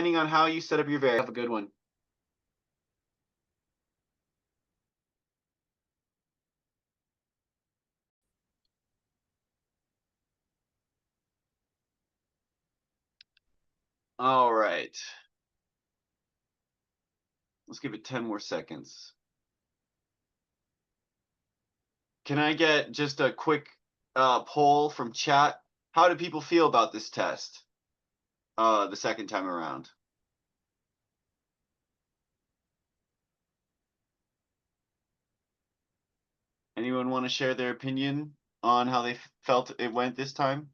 depending on how you set up your variable. Have a good one. All right. Let's give it 10 more seconds. Can I get just a quick poll from chat? How do people feel about this test the second time around? Anyone want to share their opinion on how they felt it went this time?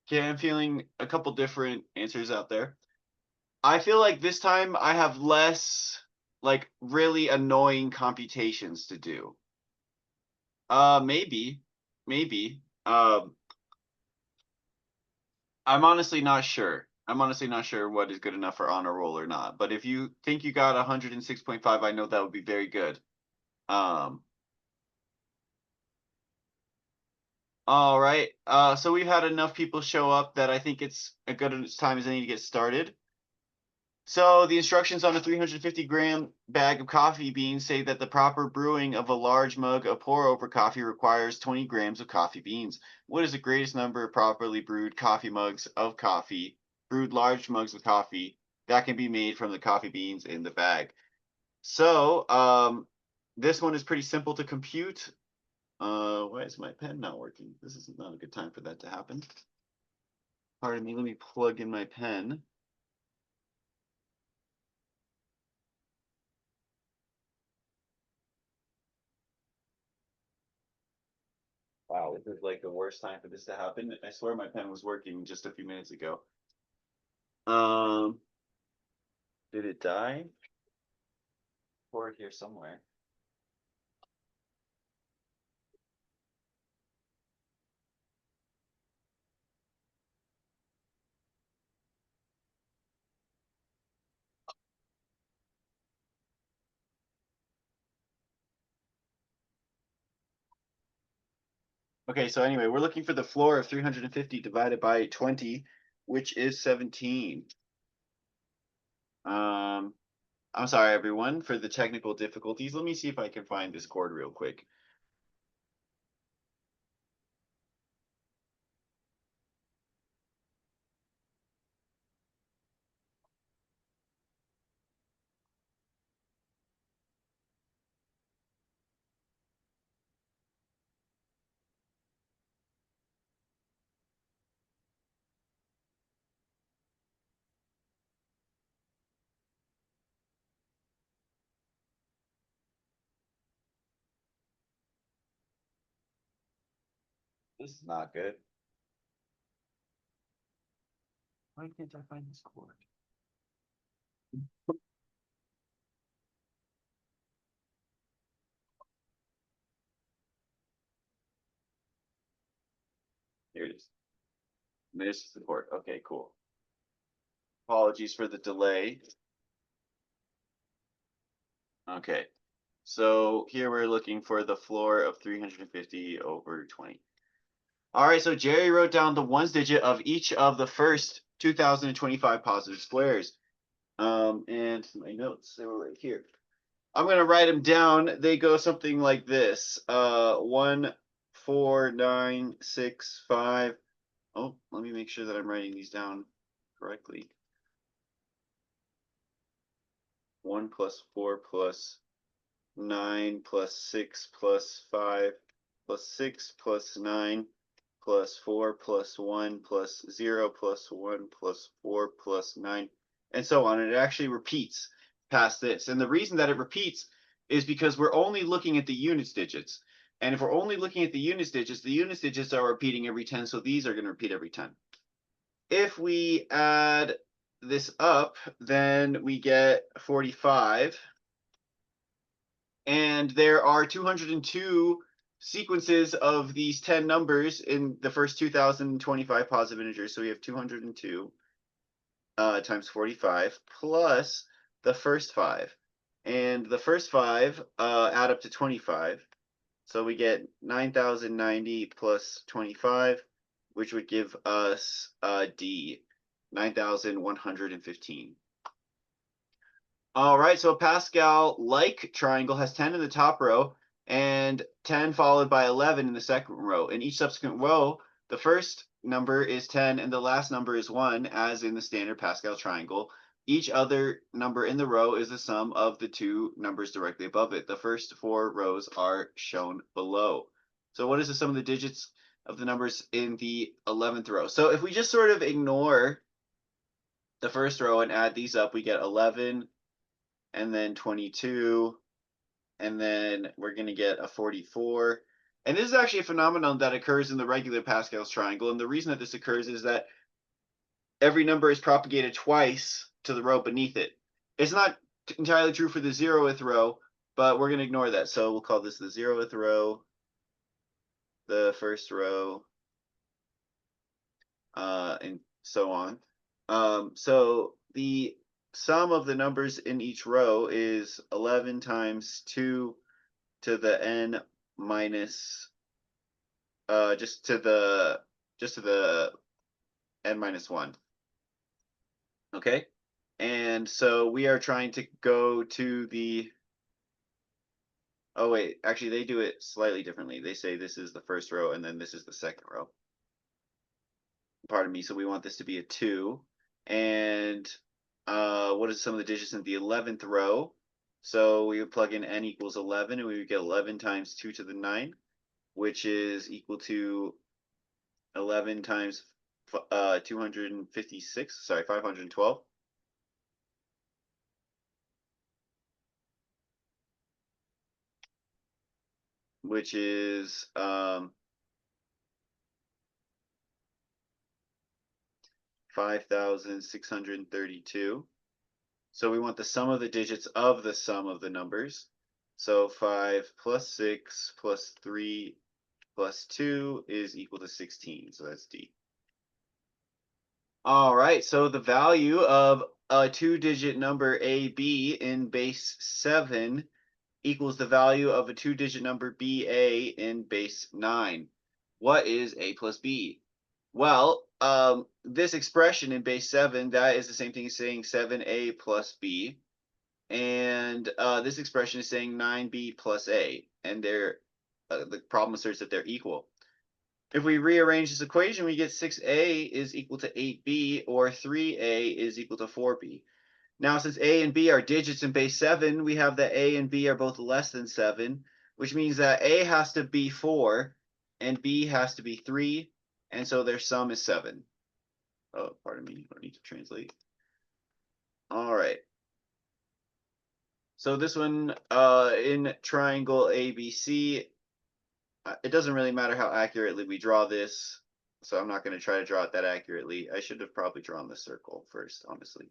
Okay, I'm feeling a couple different answers out there. I feel like this time I have less like really annoying computations to do. Maybe. I'm honestly not sure. I'm honestly not sure what is good enough for honor roll or not. But if you think you got 106.5, I know that would be very good. All right. So we've had enough people show up that I think it's a good time as any to get started. So the instructions on a 350-gram bag of coffee beans say that the proper brewing of a large mug of pour-over coffee requires 20 grams of coffee beans. What is the greatest number of properly brewed coffee mugs of coffee, brewed large mugs of coffee, that can be made from the coffee beans in the bag? So this one is pretty simple to compute. Why is my pen not working? This is not a good time for that to happen. Pardon me, let me plug in my pen. Wow, this is like the worst time for this to happen. I swear my pen was working just a few minutes ago. Did it die? Pour it here somewhere. Okay, so anyway, we're looking for the floor of 350 divided by 20, which is 17. I'm sorry, everyone, for the technical difficulties. Let me see if I can find this chord real quick. This is not good. Why can't I find this chord? Here it is. This is the chord. Okay, cool. Apologies for the delay. Okay, so here we're looking for the floor of 350 over 20. All right, so Jerry wrote down the ones digit of each of the first 2025 positive squares. And my notes, they were right here. I'm gonna write them down. They go something like this. 1, 4, 9, 6, 5. Oh, let me make sure that I'm writing these down correctly. 1 plus 4 plus 9 plus 6 plus 5 plus 6 plus 9 plus 4 plus 1 plus 0 plus 1 plus 4 plus 9, and so on. And it actually repeats past this. And the reason that it repeats is because we're only looking at the units digits. And if we're only looking at the units digits are repeating every 10, so these are going to repeat every 10. If we add this up, then we get 45. And there are 202 sequences of these 10 numbers in the first 2025 positive integers. So we have 202 times 45 plus the first 5. And the first 5 add up to 25. So we get 9,090 plus 25, which would give us D, 9,115. All right, so a Pascal-like triangle has 10 in the top row and 10 followed by 11 in the second row. In each subsequent row, the first number is 10 and the last number is 1, as in the standard Pascal triangle. Each other number in the row is the sum of the two numbers directly above it. The first 4 rows are shown below. So what is the sum of the digits of the numbers in the 11th row? So if we just sort of ignore the first row and add these up, we get 11 and then 22, and then we're going to get a 44. And this is actually a phenomenon that occurs in the regular Pascal's triangle. And the reason that this occurs is that every number is propagated twice to the row beneath it. It's not entirely true for the 0th row, but we're going to ignore that. So we'll call this the 0th row, the first row, and so on. So the sum of the numbers in each row is 11 times 2 to the n minus just to the n minus 1. Okay, and so we are trying to go to the, oh wait, actually they do it slightly differently. They say this is the first row and then this is the second row. Pardon me. So we want this to be a 2, and what is some of the digits in the 11th row? So we would plug in n equals 11, and we would get 11 times 2 to the 9, which is equal to 11 times 256, sorry, 512. Which is 5,632. So we want the sum of the digits of the sum of the numbers. So 5 plus 6 plus 3 plus 2 is equal to 16. So that's D. All right, so the value of a 2-digit number AB in base 7 equals the value of a 2-digit number BA in base 9. What is A plus B? Well, this expression in base 7, that is the same thing as saying 7A plus B. And this expression is saying 9B plus A. And they're the problem asserts that they're equal. If we rearrange this equation, we get 6A is equal to 8B, or 3A is equal to 4B. Now, since A and B are digits in base 7, we have that A and B are both less than 7, which means that A has to be 4 and B has to be 3, and so their sum is 7. Oh, pardon me, I don't need to translate. All right. So this one in triangle ABC, it doesn't really matter how accurately we draw this, so I'm not going to try to draw it that accurately. I should have probably drawn the circle first, honestly.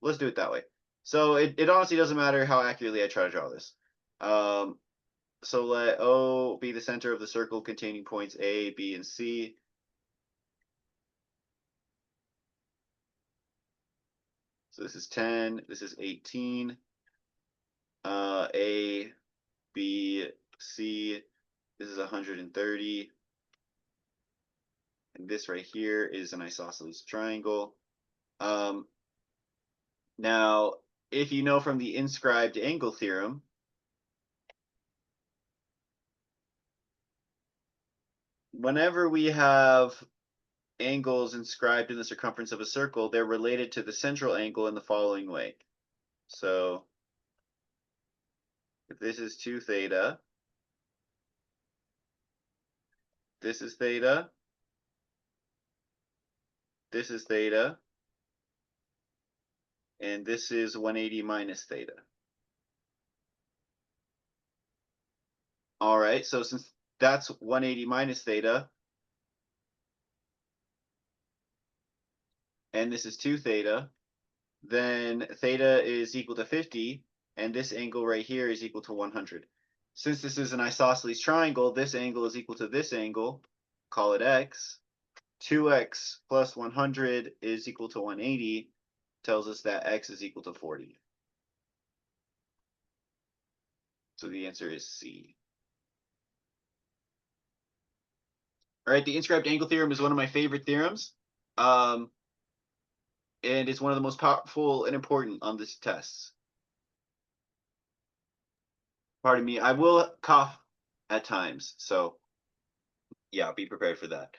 Let's do it that way. So it honestly doesn't matter how accurately I try to draw this. So let O be the center of the circle containing points A, B, and C. So this is 10, this is 18. A, B, C, this is 130. And this right here is an isosceles triangle. Now, if you know from the inscribed angle theorem, whenever we have angles inscribed in the circumference of a circle, they're related to the central angle in the following way. So if this is 2 theta, this is theta, this is theta, and this is 180 minus theta. All right, so since that's 180 minus theta, and this is 2 theta, then theta is equal to 50, and this angle right here is equal to 100. Since this is an isosceles triangle, this angle is equal to this angle, call it x. 2x plus 100 is equal to 180, tells us that x is equal to 40. So the answer is C. All right, the inscribed angle theorem is one of my favorite theorems. And it's one of the most powerful and important on this test. Pardon me, I will cough at times, so yeah, be prepared for that.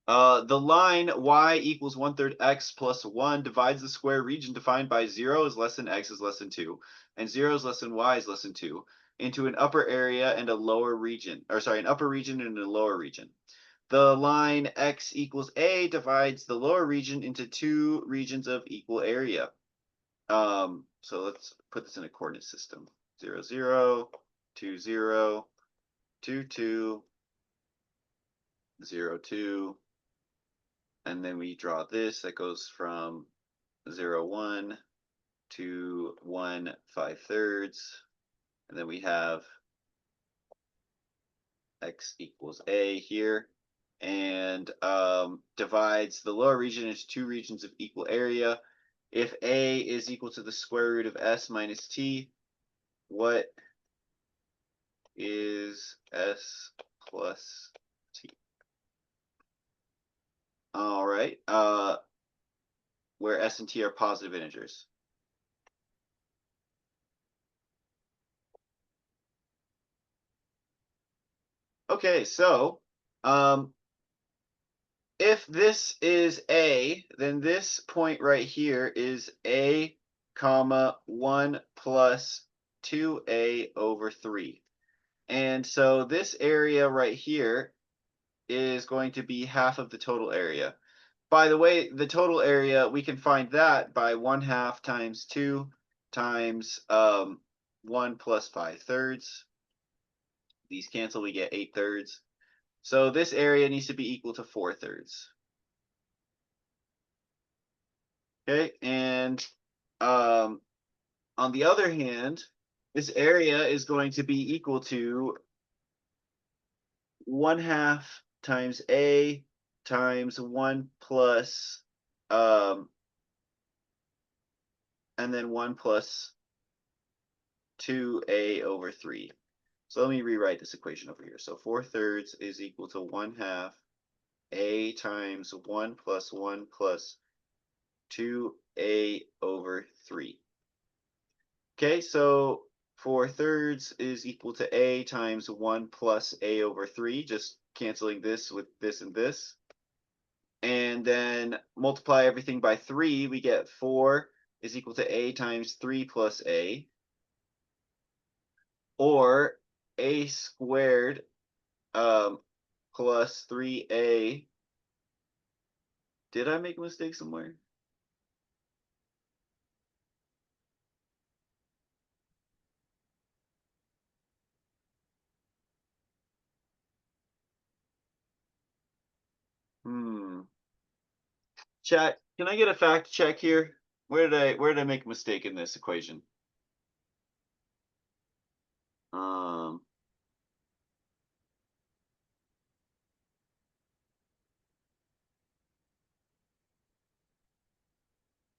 The line y equals 1/3 x plus 1 divides the square region defined by 0 is less than x is less than 2, and 0 is less than y is less than 2, into an upper area and a lower region, or sorry, an upper region and a lower region. The line x equals a divides the lower region into two regions of equal area. So let's put this in a coordinate system. 0, 0, 2, 0, 2, 2, 0, 2. And then we draw this that goes from 0, 1 to 1, 5/3. And then we have x equals a here. And divides the lower region into two regions of equal area. If a is equal to the square root of s minus t, what is s plus t? All right, where s and t are positive integers. Okay, so if this is a, then this point right here is a comma 1 plus 2a over 3. And so this area right here is going to be half of the total area. By the way, the total area, we can find that by 1/2 times 2 times 1 plus 5/3. These cancel, we get 8/3. So this area needs to be equal to 4/3. Okay, and on the other hand, this area is going to be equal to 1/2 times a times 1 plus and then 1 plus 2a over 3. So let me rewrite this equation over here. So 4/3 is equal to 1/2 a times 1 plus 1 plus 2a over 3. Okay, so 4/3 is equal to a times 1 plus a over 3, just canceling this with this and this. And then multiply everything by 3, we get 4 is equal to a times 3 plus a, or a squared plus 3a. Did I make a mistake somewhere? Chat, can I get a fact check here? Where did I make a mistake in this equation?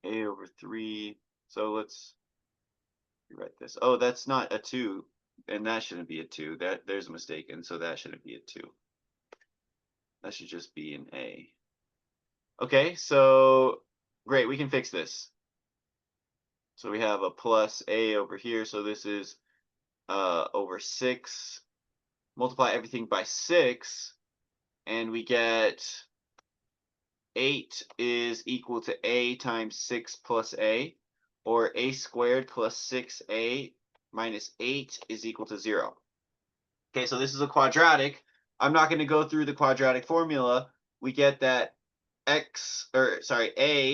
A over 3. So let's rewrite this. Oh, that's not a 2, and that shouldn't be a 2. There's a mistake, and so that shouldn't be a 2. That should just be an A. Okay, so great, we can fix this. So we have a plus a over here, so this is over 6. Multiply everything by 6, and we get 8 is equal to a times 6 plus a, or a squared plus 6a minus 8 is equal to 0. Okay, so this is a quadratic. I'm not going to go through the quadratic formula. We get that a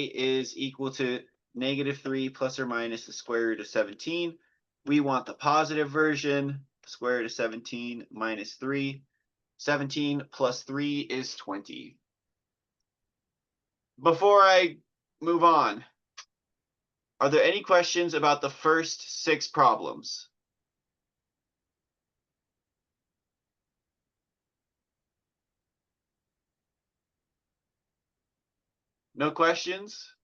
is equal to -3 plus or minus the square root of 17. We want the positive version, square root of 17 minus 3. 17 plus 3 is 20. Before I move on, are there any questions about the first 6 problems? No questions?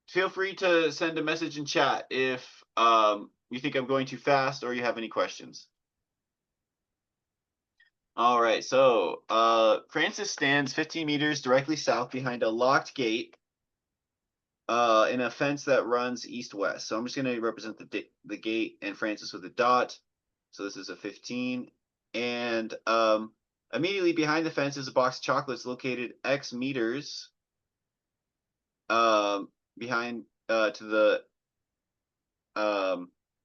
Feel free to send a message in chat if you think I'm going too fast or you have any questions? All right, so Francis stands 15 meters directly south behind a locked gate in a fence that runs east-west. So I'm just going to represent the gate and Francis with a dot. So this is a 15. And immediately behind the fence is a box of chocolates located X meters behind to the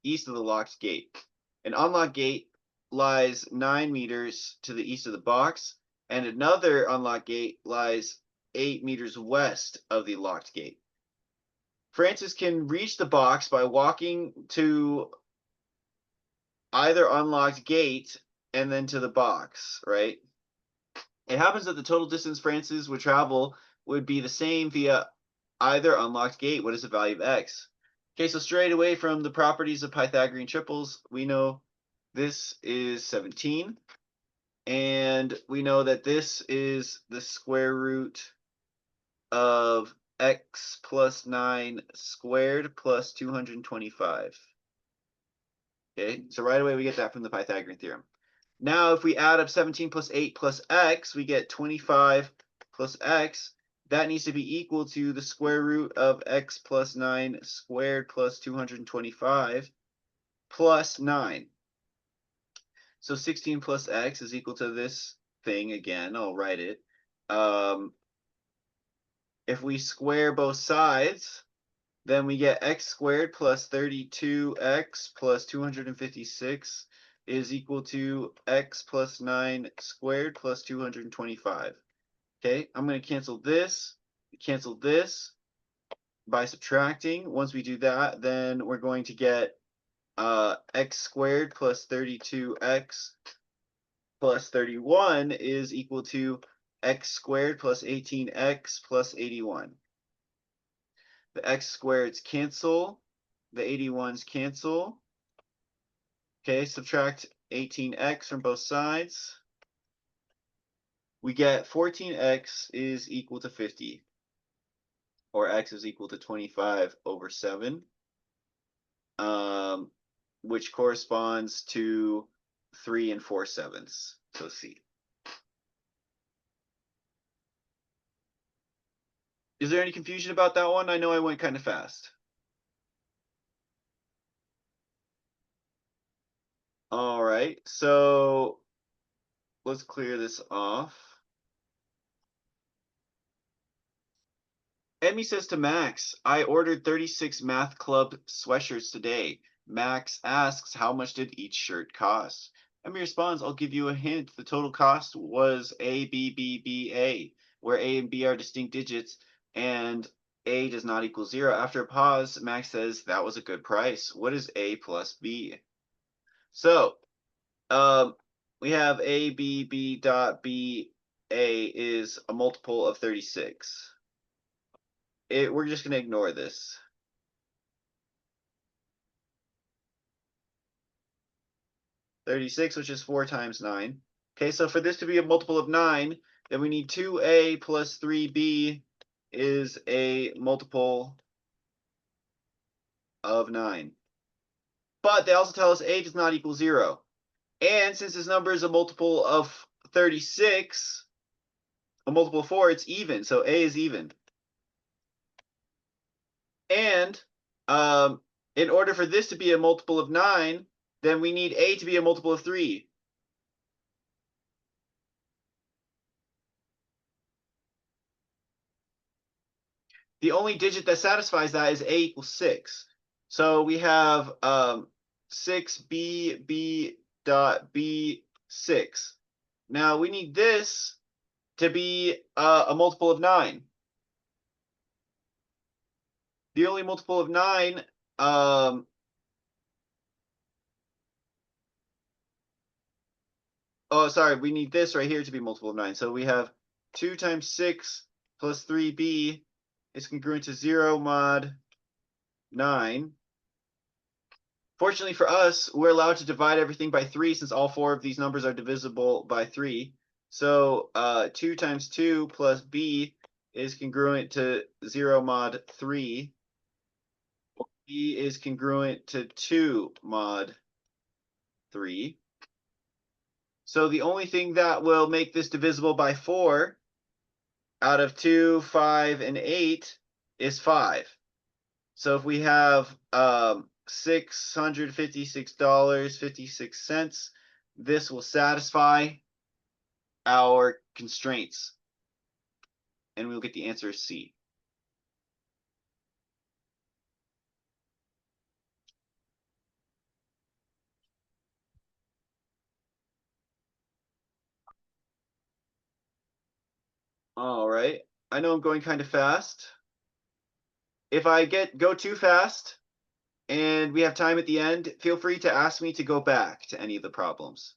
east of the locked gate. An unlocked gate lies 9 meters to the east of the box, and another unlocked gate lies 8 meters west of the locked gate. Francis can reach the box by walking to either unlocked gate and then to the box, right? It happens that the total distance Francis would travel would be the same via either unlocked gate. What is the value of x? Okay, so straight away from the properties of Pythagorean triples, we know this is 17. And we know that this is the square root of x plus 9 squared plus 225. Okay, so right away we get that from the Pythagorean theorem. Now if we add up 17 plus 8 plus x, we get 25 plus x. That needs to be equal to the square root of x plus 9 squared plus 225 plus 9. So 16 plus x is equal to this thing again. I'll write it. If we square both sides, then we get x squared plus 32x plus 256 is equal to x plus 9 squared plus 225. Okay, I'm going to cancel this by subtracting. Once we do that, then we're going to get x squared plus 32x plus 31 is equal to x squared plus 18x plus 81. The x squareds cancel, the 81s cancel. Okay, subtract 18x from both sides. We get 14x is equal to 50, or x is equal to 25 over 7, which corresponds to 3 4/7. So C. Is there any confusion about that one? I know I went kind of fast. All right, so let's clear this off. Emmy says to Max, I ordered 36 math club sweatshirts today. Max asks, how much did each shirt cost? Emmy responds, I'll give you a hint. The total cost was A, B, B, B, A, where A and B are distinct digits, and A does not equal 0. After a pause, Max says, that was a good price. What is A plus B? So, we have A, B, B dot B, A is a multiple of 36. We're just going to ignore this. $36, which is 4 times 9. Okay, so for this to be a multiple of 9, then we need 2a plus 3b is a multiple of 9. But they also tell us a does not equal 0. And since this number is a multiple of 36, a multiple of 4, it's even. So a is even. And in order for this to be a multiple of 9, then we need a to be a multiple of 3. The only digit that satisfies that is a equals 6. So we have 6b b dot b 6. Now we need this to be a multiple of 9. The only multiple of 9 oh, sorry, we need this right here to be multiple of 9. So we have 2 times 6 plus 3b is congruent to 0 mod 9. Fortunately for us, we're allowed to divide everything by 3 since all 4 of these numbers are divisible by 3. So 2 times 2 plus b is congruent to 0 mod 3. e is congruent to 2 mod 3. So the only thing that will make this divisible by 4 out of 2, 5, and 8 is 5. So if we have $656.56, this will satisfy our constraints. And we'll get the answer C. All right. I know I'm going kind of fast. If I go too fast and we have time at the end, feel free to ask me to go back to any of the problems.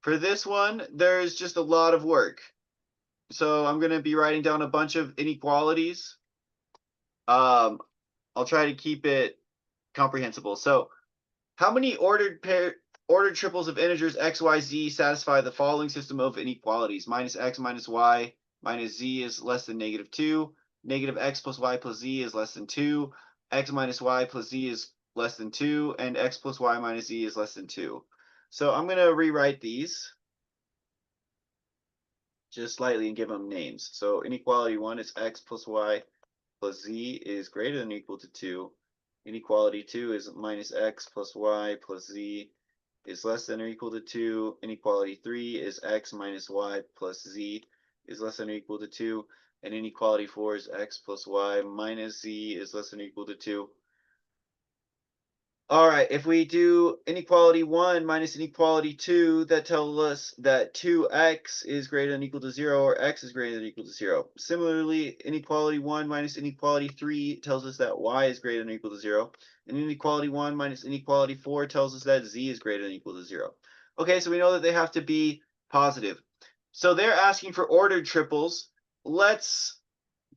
For this one, there's just a lot of work. So I'm going to be writing down a bunch of inequalities. I'll try to keep it comprehensible. So how many ordered triples of integers x, y, z satisfy the following system of inequalities? Minus x minus y minus z is less than -2. Negative x plus y plus z is less than 2. X minus y plus z is less than 2. And x plus y minus z is less than 2. So I'm going to rewrite these just slightly and give them names. So inequality 1 is x plus y plus z is greater than or equal to 2. Inequality 2 is minus x plus y plus z is less than or equal to 2. Inequality 3 is x minus y plus z is less than or equal to 2. And inequality 4 is x plus y minus z is less than or equal to 2. All right, if we do inequality 1 minus inequality 2, that tells us that 2x is greater than or equal to 0, or x is greater than or equal to 0. Similarly, inequality 1 minus inequality 3 tells us that y is greater than or equal to 0. And inequality 1 minus inequality 4 tells us that z is greater than or equal to 0. Okay, so we know that they have to be positive. So they're asking for ordered triples. Let's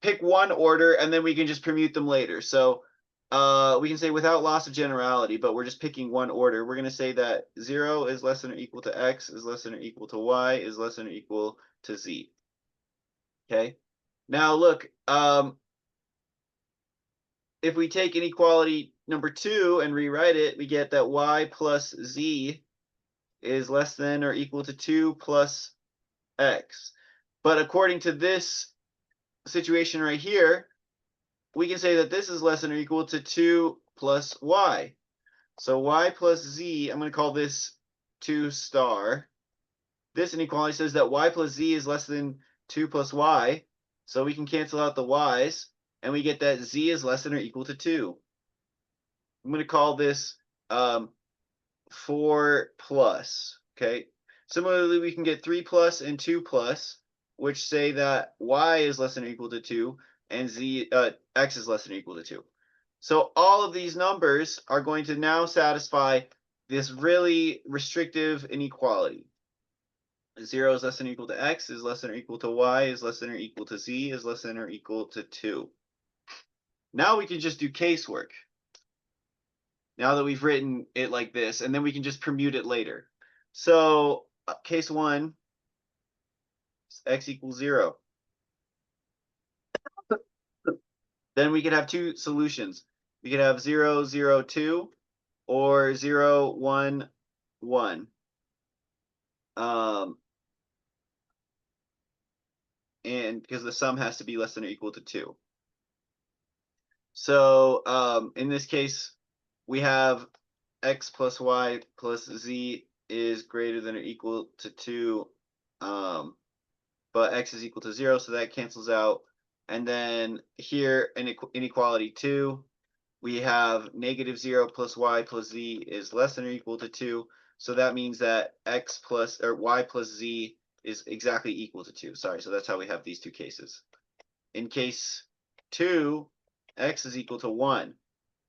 pick one order, and then we can just permute them later. So we can say without loss of generality, but we're just picking one order. We're going to say that 0 is less than or equal to x, is less than or equal to y, is less than or equal to z. Okay. Now look, if we take inequality number 2 and rewrite it, we get that y plus z is less than or equal to 2 plus x. But according to this situation right here, we can say that this is less than or equal to 2 plus y. So y plus z, I'm going to call this 2 star. This inequality says that y plus z is less than 2 plus y. So we can cancel out the y's, and we get that z is less than or equal to 2. I'm going to call this 4 plus. Okay. Similarly, we can get 3 plus and 2 plus, which say that y is less than or equal to 2, and x is less than or equal to 2. So all of these numbers are going to now satisfy this really restrictive inequality. 0 is less than or equal to x, is less than or equal to y, is less than or equal to z, is less than or equal to 2. Now we can just do casework. Now that we've written it like this, and then we can just permute it later. So case 1 is x equals 0. Then we could have two solutions. We could have 0, 0, 2, or 0, 1, 1. And because the sum has to be less than or equal to 2. So in this case, we have x plus y plus z is greater than or equal to 2, but x is equal to 0, so that cancels out. And then here in inequality 2, we have negative 0 plus y plus z is less than or equal to 2. So that means that x plus or y plus z is exactly equal to 2. Sorry, so that's how we have these two cases. In case 2, x is equal to 1.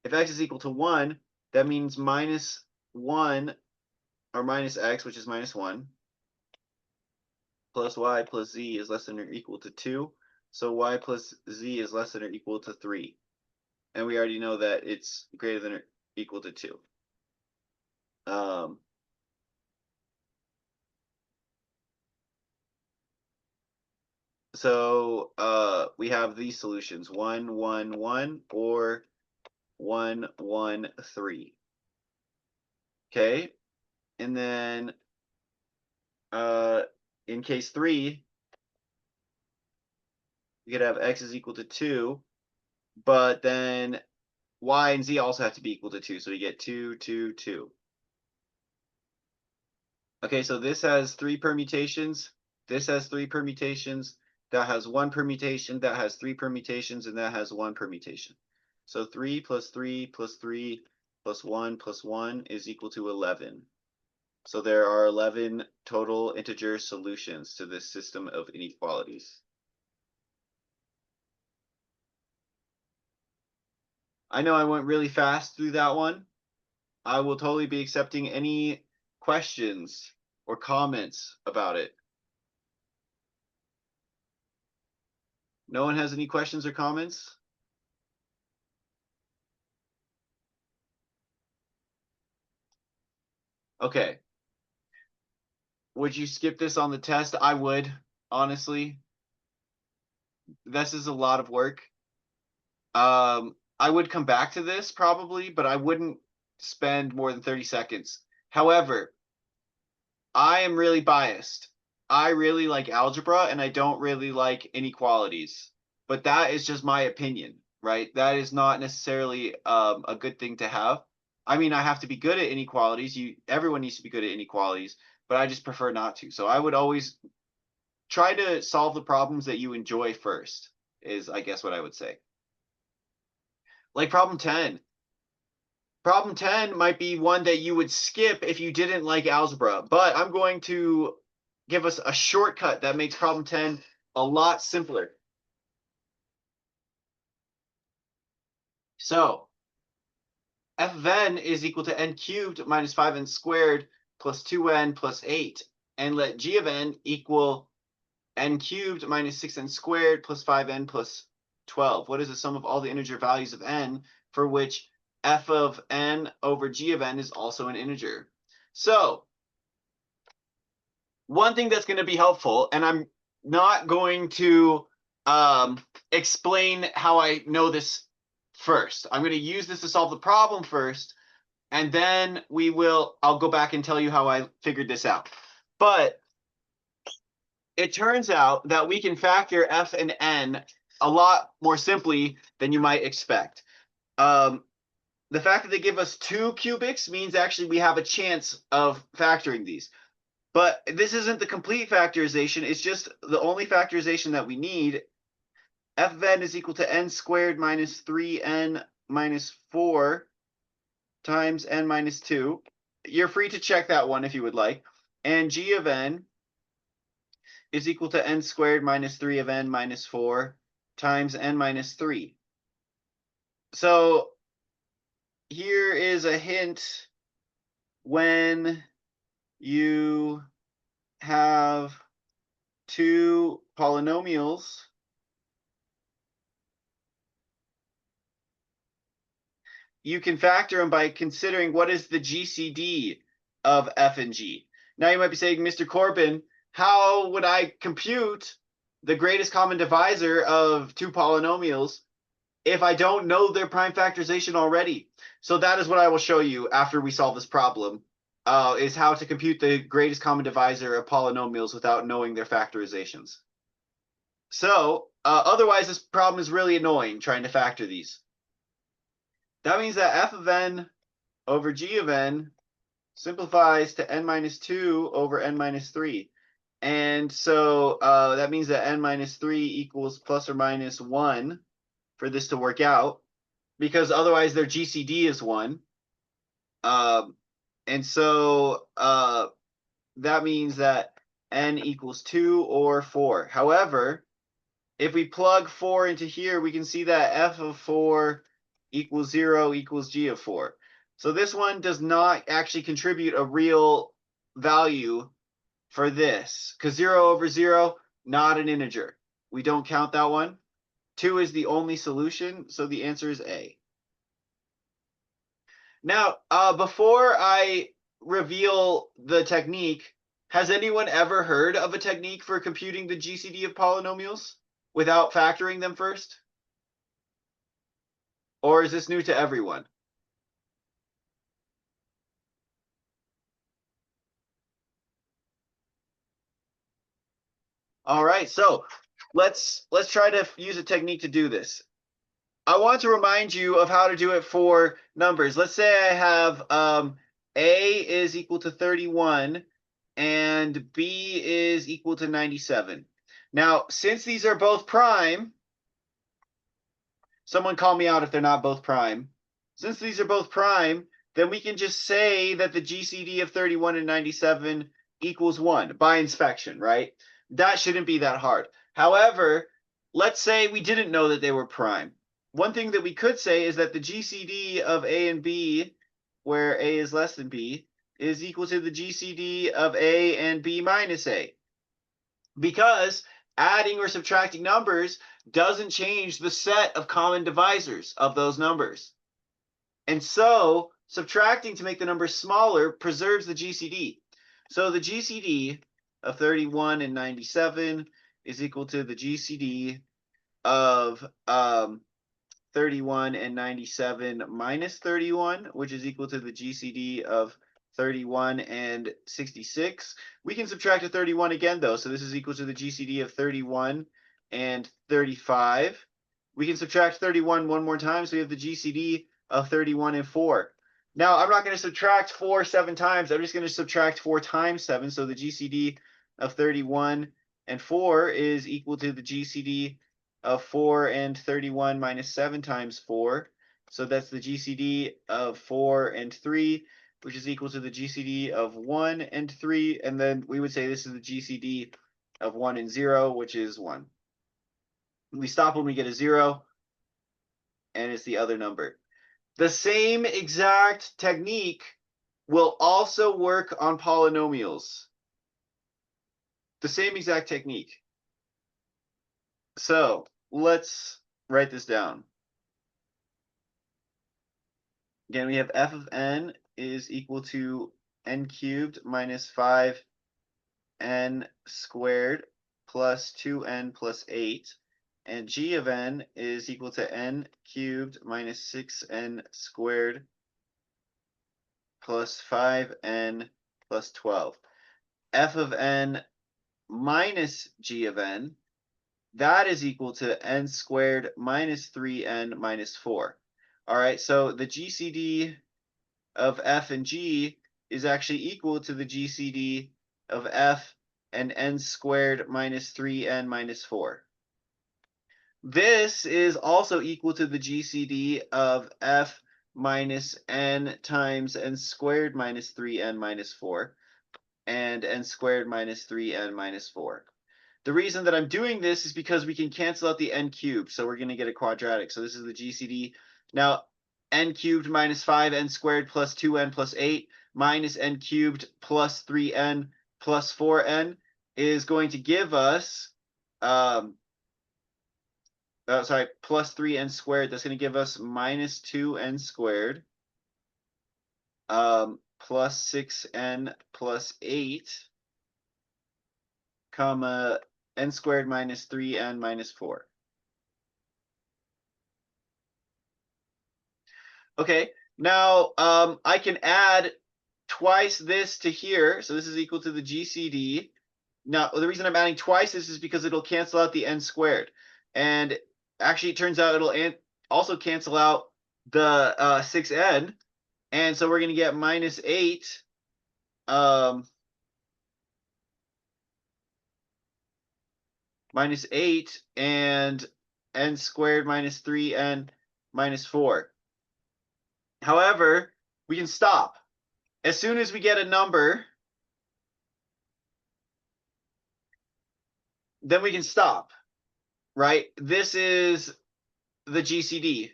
If x is equal to 1, that means minus 1 or minus x, which is minus 1, plus y plus z is less than or equal to 2. So y plus z is less than or equal to 3. And we already know that it's greater than or equal to 2. So we have these solutions: 1, 1, 1, or 1, 1, 3. Okay, and then in case 3, we could have x is equal to 2, but then y and z also have to be equal to 2, so we get 2, 2, 2. Okay, so this has 3 permutations, this has 3 permutations, that has 1 permutation, that has 3 permutations, and that has 1 permutation. So 3 plus 3 plus 3 plus 1 plus 1 is equal to 11. So there are 11 total integer solutions to this system of inequalities. I know I went really fast through that one. I will totally be accepting any questions or comments about it. No one has any questions or comments? Okay. Would you skip this on the test? I would, honestly. This is a lot of work. I would come back to this probably, but I wouldn't spend more than 30 seconds. However, I am really biased. I really like algebra and I don't really like inequalities, but that is just my opinion, right? That is not necessarily a good thing to have. I mean, I have to be good at inequalities. Everyone needs to be good at inequalities, but I just prefer not to. So I would always try to solve the problems that you enjoy first, is I guess what I would say. Like problem 10. Problem 10 might be one that you would skip if you didn't like algebra, but I'm going to give us a shortcut that makes problem 10 a lot simpler. So f of n is equal to n cubed minus 5n squared plus 2n plus 8, and let g of n equal n cubed minus 6n squared plus 5n plus 12. What is the sum of all the integer values of n for which f of n over g of n is also an integer? So one thing that's going to be helpful, and I'm not going to explain how I know this first. I'm going to use this to solve the problem first, and then I'll go back and tell you how I figured this out. But it turns out that we can factor f and n a lot more simply than you might expect. The fact that they give us 2 cubics means actually we have a chance of factoring these. But this isn't the complete factorization. It's just the only factorization that we need. F of n is equal to n squared minus 3n minus 4 times n minus 2. You're free to check that one if you would like. And g of n is equal to n squared minus 3 of n minus 4 times n minus 3. So here is a hint. When you have 2 polynomials, you can factor them by considering what is the GCD of f and g. Now you might be saying, Mr. Corbin, how would I compute the greatest common divisor of 2 polynomials if I don't know their prime factorization already? So that is what I will show you after we solve this problem, is how to compute the greatest common divisor of polynomials without knowing their factorizations. So otherwise, this problem is really annoying trying to factor these. That means that f of n over g of n simplifies to n minus 2 over n minus 3. And so that means that n minus 3 equals plus or minus 1 for this to work out, because otherwise their GCD is 1. And so that means that n equals 2 or 4. However, if we plug 4 into here, we can see that f of 4 equals 0 equals g of 4. So this one does not actually contribute a real value for this, because 0 over 0, not an integer. We don't count that one. 2 is the only solution, so the answer is A. Now, before I reveal the technique, Has anyone ever heard of a technique for computing the GCD of polynomials without factoring them first? Or is this new to everyone? All right, so let's try to use a technique to do this. I want to remind you of how to do it for numbers. Let's say I have A is equal to 31 and B is equal to 97. Now, since these are both prime, someone call me out if they're not both prime. Since these are both prime, then we can just say that the GCD of 31 and 97 equals 1 by inspection, right? That shouldn't be that hard. However, let's say we didn't know that they were prime. One thing that we could say is that the GCD of A and B, where A is less than B, is equal to the GCD of A and B minus A. Because adding or subtracting numbers doesn't change the set of common divisors of those numbers. And so subtracting to make the number smaller preserves the GCD. So the GCD of 31 and 97 is equal to the GCD of 31 and 97 minus 31, which is equal to the GCD of 31 and 66. We can subtract a 31 again, though, so this is equal to the GCD of 31 and 35. We can subtract 31 one more time, so we have the GCD of 31 and 4. Now, I'm not going to subtract 4 7 times. I'm just going to subtract 4 times 7, so the GCD of 31 and 4 is equal to the GCD of 4 and 31 minus 7 times 4. So that's the GCD of 4 and 3, which is equal to the GCD of 1 and 3. And then we would say this is the GCD of 1 and 0, which is 1. We stop when we get a 0, and it's the other number. The same exact technique will also work on polynomials. The same exact technique. So let's write this down. Again, we have f of n is equal to n cubed minus 5n squared plus 2n plus 8. And g of n is equal to n cubed minus 6n squared plus 5n plus 12. F of n minus g of n, that is equal to n squared minus 3n minus 4. All right, so the GCD of f and g is actually equal to the GCD of f and n squared minus 3n minus 4. This is also equal to the GCD of f minus n times n squared minus 3n minus 4 and n squared minus 3n minus 4. The reason that I'm doing this is because we can cancel out the n cubed, so we're going to get a quadratic. So this is the GCD. Now, n cubed minus 5n squared plus 2n plus 8 minus n cubed plus 3n plus 4n is going to give us plus 3n squared. That's going to give us minus 2n squared plus 6n plus 8 comma n squared minus 3n minus 4. Okay, now I can add twice this to here. So this is equal to the GCD. Now, the reason I'm adding twice this is because it'll cancel out the n squared. And actually, it turns out it'll also cancel out the 6n. And so we're going to get minus 8 minus 8 and n squared minus 3n minus 4. However, we can stop. As soon as we get a number, then we can stop, right? This is the GCD.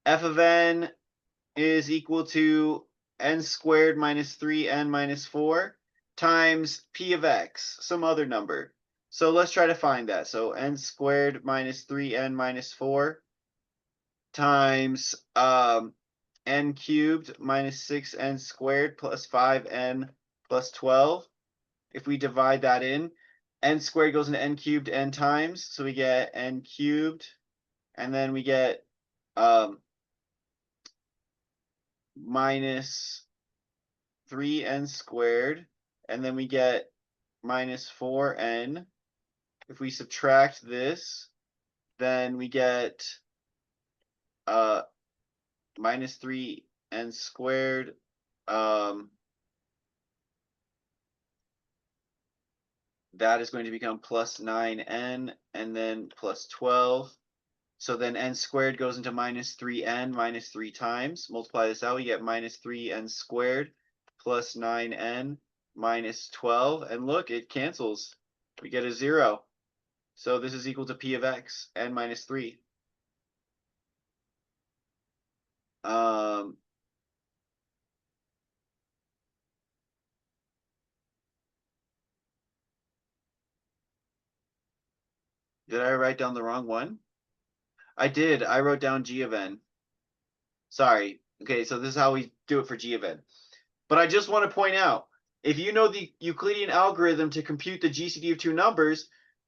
F of n is equal to n squared minus 3n minus 4 times p of x, some other number. So let's try to find that. So n squared minus 3n minus 4 times n cubed minus 6n squared plus 5n plus 12. if we divide that in, n squared goes into n cubed n times. So we get n cubed, and then we get minus 3n squared, and then we get minus 4n. If we subtract this, then we get minus 3n squared. That is going to become plus 9n, and then plus 12. So then n squared goes into minus 3n minus 3 times. Multiply this out, we get minus 3n squared plus 9n minus 12. And look, it cancels. We get a 0. So this is equal to p of x, n minus 3. Did I write down the wrong one? I did. I wrote down g of n. Sorry. Okay, so this is how we do it for g of n. But I just want to point out, if you know the Euclidean algorithm to compute the GCD of two numbers,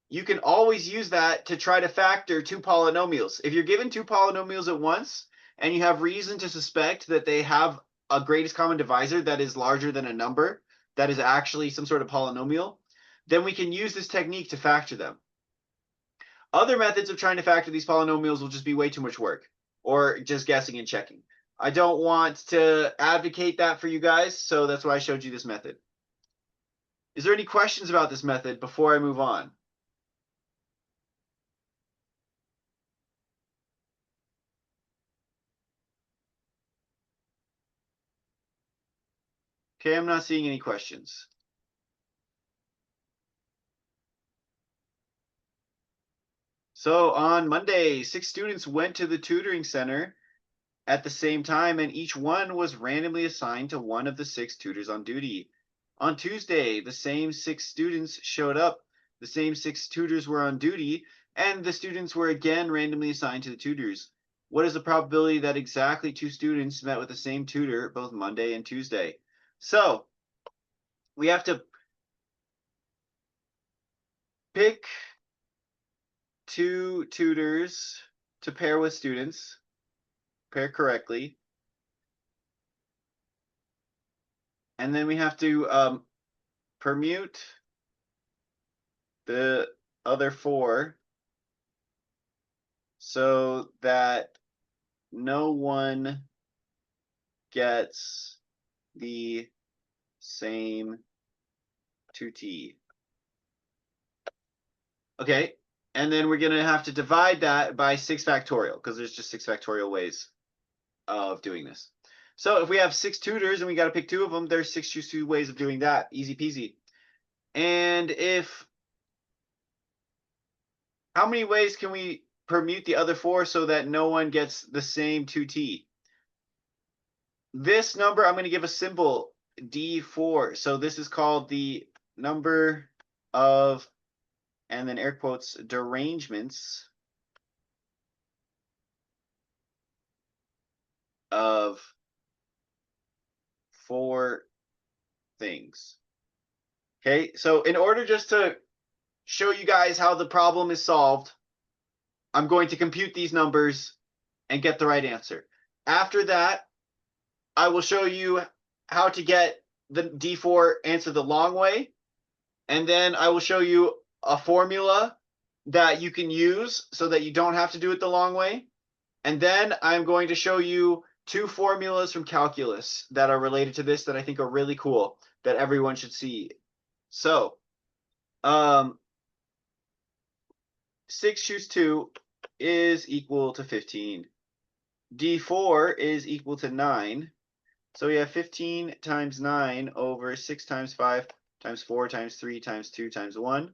you can always use that to try to factor two polynomials. If you're given two polynomials at once, and you have reason to suspect that they have a greatest common divisor that is larger than a number that is actually some sort of polynomial, then we can use this technique to factor them. Other methods of trying to factor these polynomials will just be way too much work, or just guessing and checking. I don't want to advocate that for you guys, so that's why I showed you this method. Is there any questions about this method before I move on? Okay, I'm not seeing any questions. So on Monday, 6 students went to the tutoring center at the same time, and each one was randomly assigned to one of the 6 tutors on duty. On Tuesday, the same 6 students showed up. The same 6 tutors were on duty, and the students were again randomly assigned to the tutors. What is the probability that exactly 2 students met with the same tutor both Monday and Tuesday? So we have to pick 2 tutors to pair with students, pair correctly. And then we have to permute the other 4 so that no one gets the same 2t. Okay, and then we're going to have to divide that by 6 factorial, because there's just 6 factorial ways of doing this. So if we have 6 tutors and we got to pick 2 of them, there's 6 choose 2 ways of doing that. Easy peasy. And how many ways can we permute the other 4 so that no one gets the same 2t? This number, I'm going to give a symbol, D4. So this is called the number of, and then air quotes, derangements of 4 things. Okay, so in order just to show you guys how the problem is solved, I'm going to compute these numbers and get the right answer. After that, I will show you how to get the D4 answer the long way. And then I will show you a formula that you can use so that you don't have to do it the long way. And then I'm going to show you 2 formulas from calculus that are related to this that I think are really cool that everyone should see. So 6 choose 2 is equal to 15. D4 is equal to 9. So we have 15 times 9 over 6 times 5 times 4 times 3 times 2 times 1.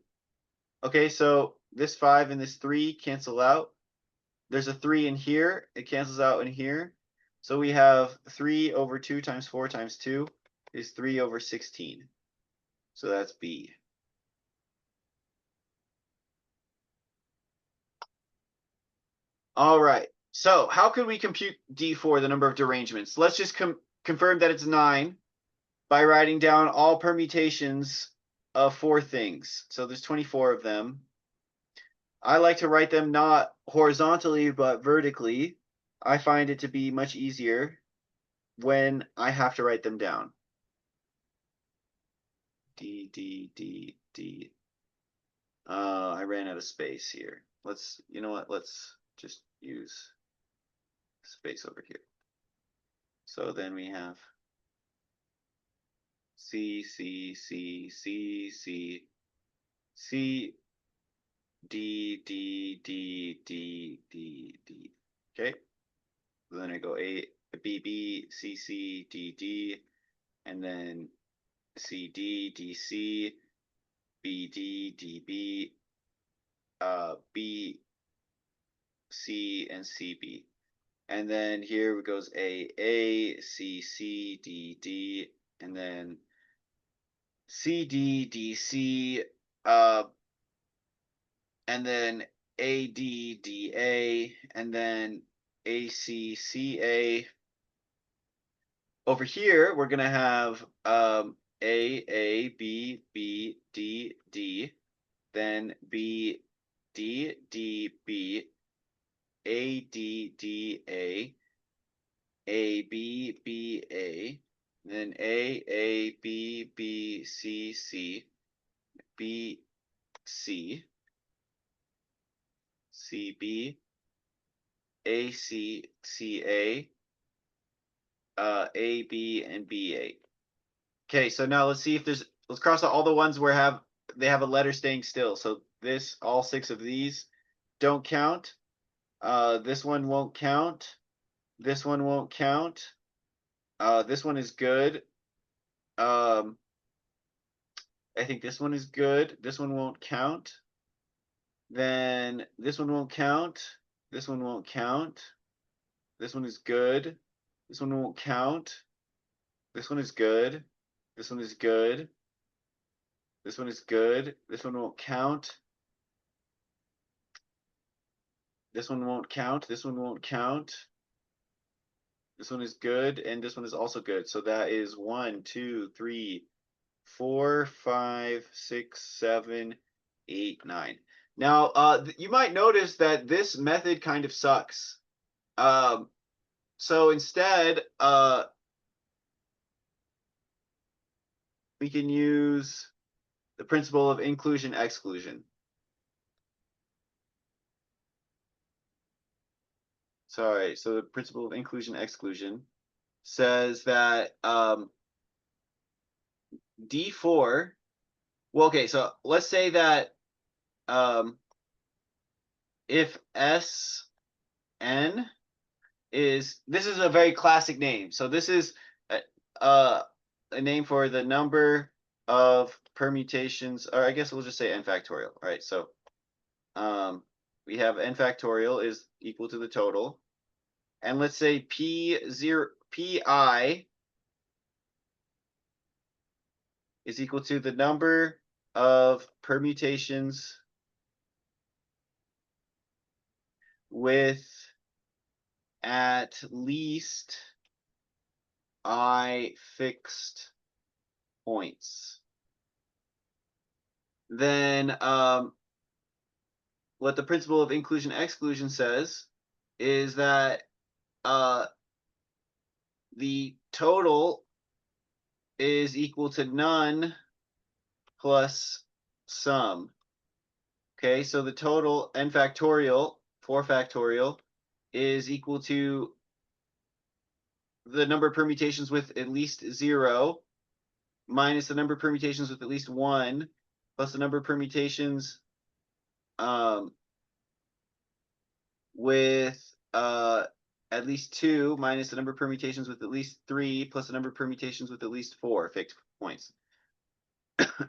Okay, so this 5 and this 3 cancel out. There's a 3 in here. It cancels out in here. So we have 3 over 2 times 4 times 2 is 3 over 16. So that's B. All right. So how could we compute D4, the number of derangements? Let's just confirm that it's 9 by writing down all permutations of 4 things. So there's 24 of them. I like to write them not horizontally, but vertically. I find it to be much easier when I have to write them down. D. I ran out of space here. You know what? Let's just use space over here. So then we have C, D. Okay. Then I go A, B, C, D, and then CD, DC, BD, DB, B, C, and CB. And then here it goes A, C, D, and then CD, DC, and then AD, DA, and then AC, CA. Over here, we're going to have A, B, D, then B, D, B, A, D, A, B, A, then A, B, C, B, C, CB, AC, CA, AB, and BA. Okay, so now let's see if let's cross out all the ones where they have a letter staying still. So all 6 of these don't count. This one won't count. This one won't count. This one is good. I think this one is good. This one won't count. Then this one won't count. This one won't count. This one is good. This one won't count. This one is good. This one is good. This one is good. This one won't count. This one won't count. This one won't count. This one is good, and this one is also good. So that is 1, 2, 3, 4, 5, 6, 7, 8, 9. Now, you might notice that this method kind of sucks. So instead, we can use the principle of inclusion-exclusion. Sorry, so the principle of inclusion-exclusion says that D4, well, okay, so let's say that if Sn this is a very classic name. So this is a name for the number of permutations, or I guess we'll just say n factorial. All right, so we have n factorial is equal to the total. And let's say Pi is equal to the number of permutations with at least I fixed points. Then what the principle of inclusion-exclusion says is that the total is equal to none plus sum. Okay, so the total n factorial, 4 factorial, is equal to the number of permutations with at least 0 minus the number of permutations with at least 1 plus the number of permutations with at least 2 minus the number of permutations with at least 3 plus the number of permutations with at least 4 fixed points.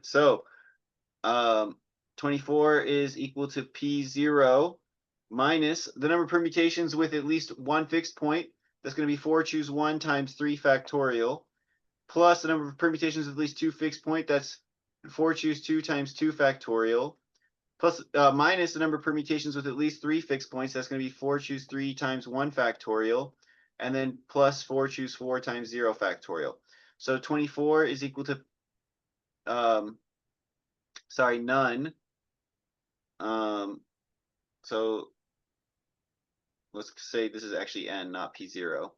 So 24 is equal to P0 minus the number of permutations with at least 1 fixed point. That's going to be 4 choose 1 times 3 factorial, plus the number of permutations with at least 2 fixed point. That's 4 choose 2 times 2 factorial, plus minus the number of permutations with at least 3 fixed points. That's going to be 4 choose 3 times 1 factorial, and then plus 4 choose 4 times 0 factorial. So 24 is equal to sorry, none. So let's say this is actually n, not p0.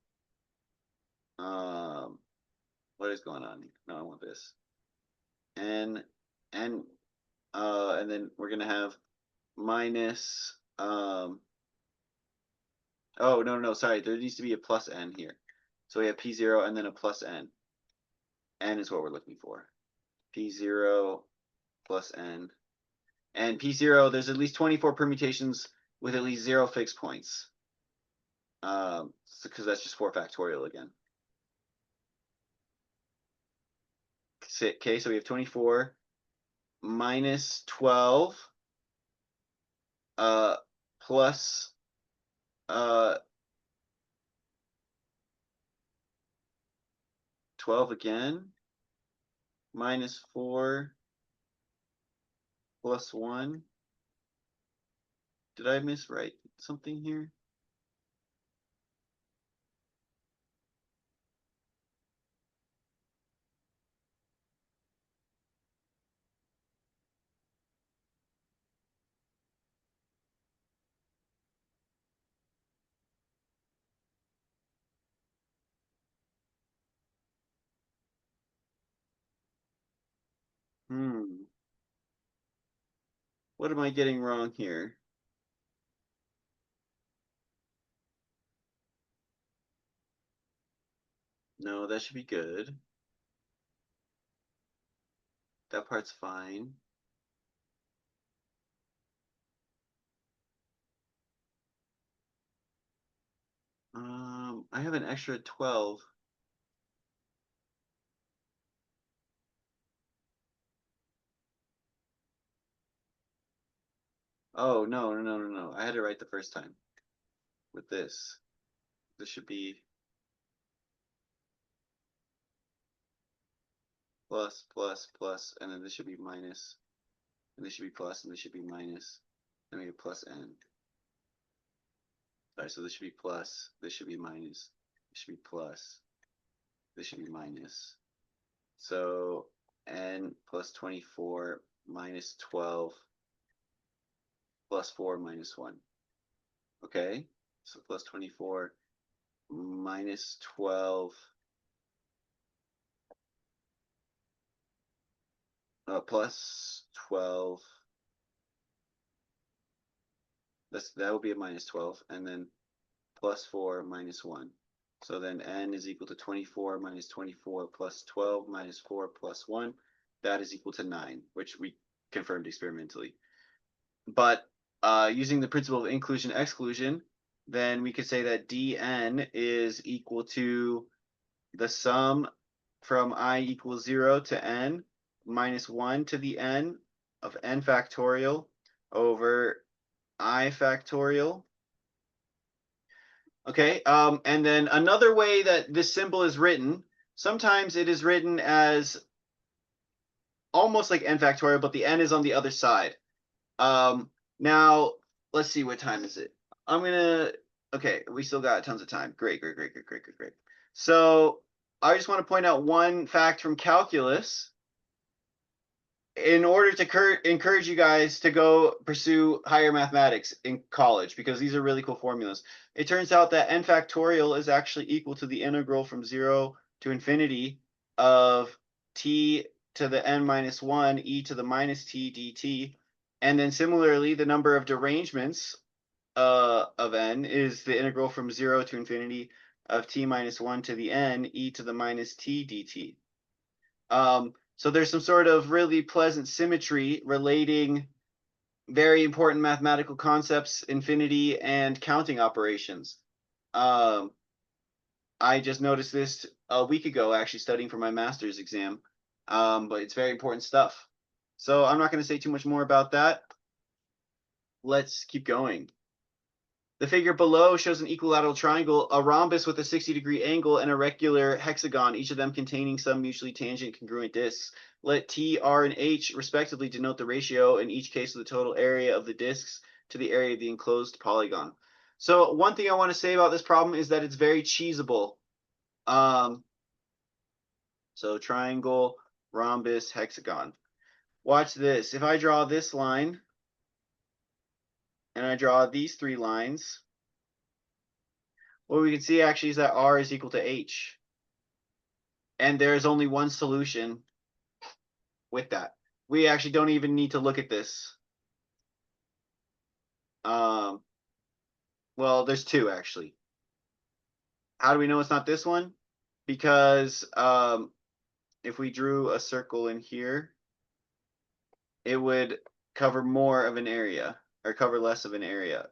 What is going on? No, I want this. And then we're gonna have minus oh no, sorry, there needs to be a plus n here. So we have p0 and then a plus n. N is what we're looking for. p0 plus n. And p0, there's at least 24 permutations with at least 0 fixed points. Because that's just 4 factorial again. Okay, so we have 24 minus 12 plus 12 again, minus 4 plus 1. Did I miswrite something here? What am I getting wrong here? No, that should be good. That part's fine. I have an extra 12. Oh, no. I had it right the first time. With this. This should be plus, and then this should be minus. And this should be plus, and this should be minus. And we have plus n. Sorry, so this should be plus, this should be minus, this should be plus, this should be minus. So n plus 24 minus 12 plus 4 minus 1. Okay, so plus 24 minus 12 plus 12. That will be a minus 12, and then plus 4 minus 1. So then n is equal to 24 minus 24 plus 12 minus 4 plus 1. That is equal to 9, which we confirmed experimentally. But using the principle of inclusion-exclusion, then we could say that dn is equal to the sum from I equals 0 to n minus 1 to the n of n factorial over I factorial. Okay, and then another way that this symbol is written, sometimes it is written as almost like n factorial, but the n is on the other side. Now, let's see, what time is it? Okay, we still got tons of time. Great. So I just want to point out one fact from calculus in order to encourage you guys to go pursue higher mathematics in college, because these are really cool formulas. It turns out that n factorial is actually equal to the integral from 0 to infinity of t to the n minus 1 e to the minus t dt. And then similarly, the number of derangements of n is the integral from 0 to infinity of t minus 1 to the n e to the minus t dt. So there's some sort of really pleasant symmetry relating very important mathematical concepts, infinity and counting operations. I just noticed this a week ago, actually studying for my master's exam, but it's very important stuff. So I'm not going to say too much more about that. Let's keep going. The figure below shows an equilateral triangle, a rhombus with a 60-degree angle, and a regular hexagon, each of them containing some mutually tangent congruent discs. Let T, R, and H respectively denote the ratio in each case of the total area of the discs to the area of the enclosed polygon. So one thing I want to say about this problem is that it's very cheesable. So triangle, rhombus, hexagon. watch this. If I draw this line and I draw these 3 lines, what we can see actually is that R is equal to H. And there's only one solution with that. We actually don't even need to look at this. Well, there's 2 actually. How do we know it's not this one? Because if we drew a circle in here, it would cover more of an area or cover less of an area.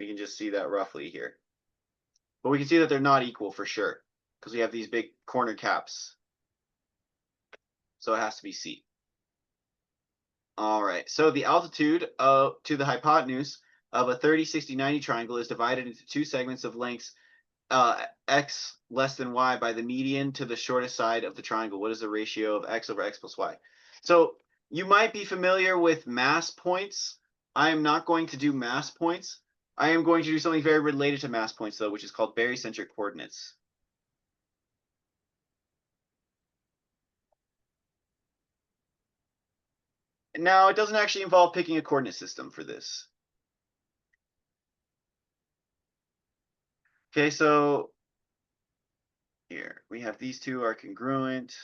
We can just see that roughly here. But we can see that they're not equal for sure because we have these big corner caps. So it has to be C. All right, so the altitude to the hypotenuse of a 30, 60, 90 triangle is divided into 2 segments of lengths x less than y by the median to the shortest side of the triangle. What is the ratio of x over x plus y? So you might be familiar with mass points. I am not going to do mass points. I am going to do something very related to mass points, though, which is called barycentric coordinates. Now, it doesn't actually involve picking a coordinate system for this. Okay, so here we have these 2 are congruent.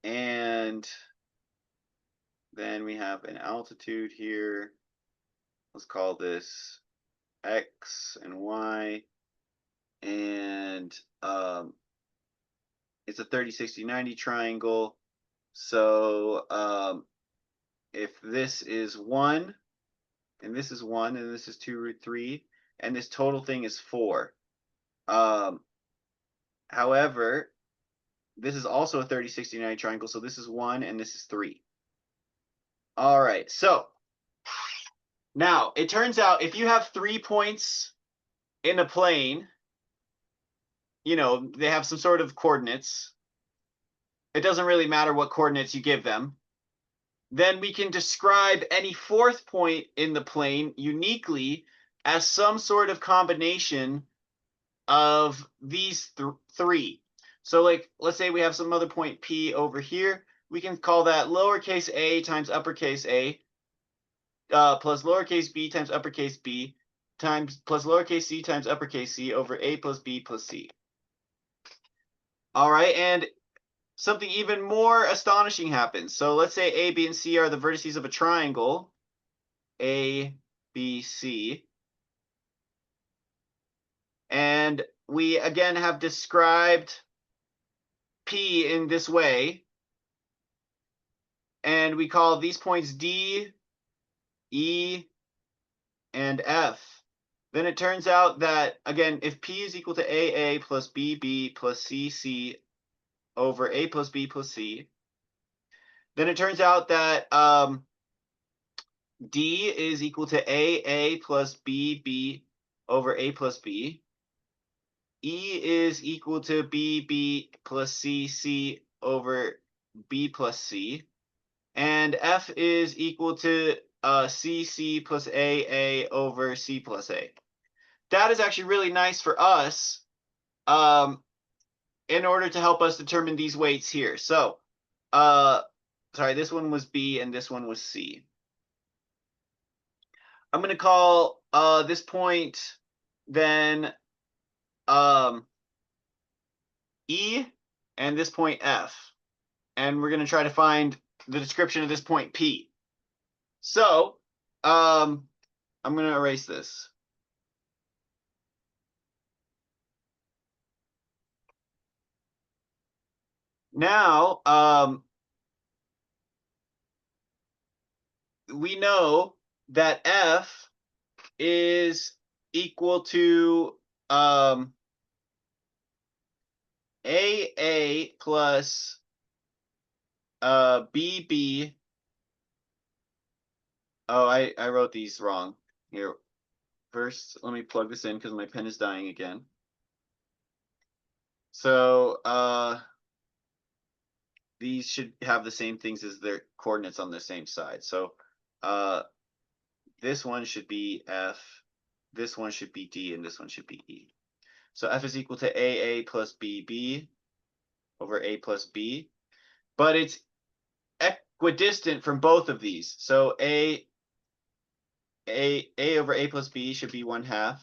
And then we have an altitude here. Let's call this X and Y. And it's a 30, 60, 90 triangle. So if this is 1, and this is 1, and this is 2 root 3, and this total thing is 4. However, this is also a 30, 60, 90 triangle, so this is 1 and this is 3. All right, so now it turns out if you have 3 points in a plane, you know, they have some sort of coordinates. It doesn't really matter what coordinates you give them. Then we can describe any 4th point in the plane uniquely as some sort of combination of these 3. So like, let's say we have some other point P over here. We can call that lowercase a times uppercase a plus lowercase b times uppercase b times plus lowercase c times uppercase c over a plus b plus c. All right, and something even more astonishing happens. So let's say A, B, and C are the vertices of a triangle, A, B, C. And we again have described P in this way. And we call these points D, E, and F. Then it turns out that, again, if P is equal to AA plus BB plus CC over A plus B plus C, then it turns out that D is equal to AA plus BB over A plus B. E is equal to BB plus CC over B plus C. And F is equal to CC plus AA over C plus A. That is actually really nice for us in order to help us determine these weights here. So, sorry, this one was B and this one was C. I'm going to call this point then E and this point F. And we're going to try to find the description of this point P. So, I'm going to erase this. Now, we know that F is equal to AA plus BB. Oh, I wrote these wrong. Here, first, let me plug this in because my pen is dying again. So, these should have the same things as their coordinates on the same side. So, this one should be F, this one should be D, and this one should be E. So F is equal to AA plus BB over A plus B. But it's equidistant from both of these. So a over a plus b should be 1/2,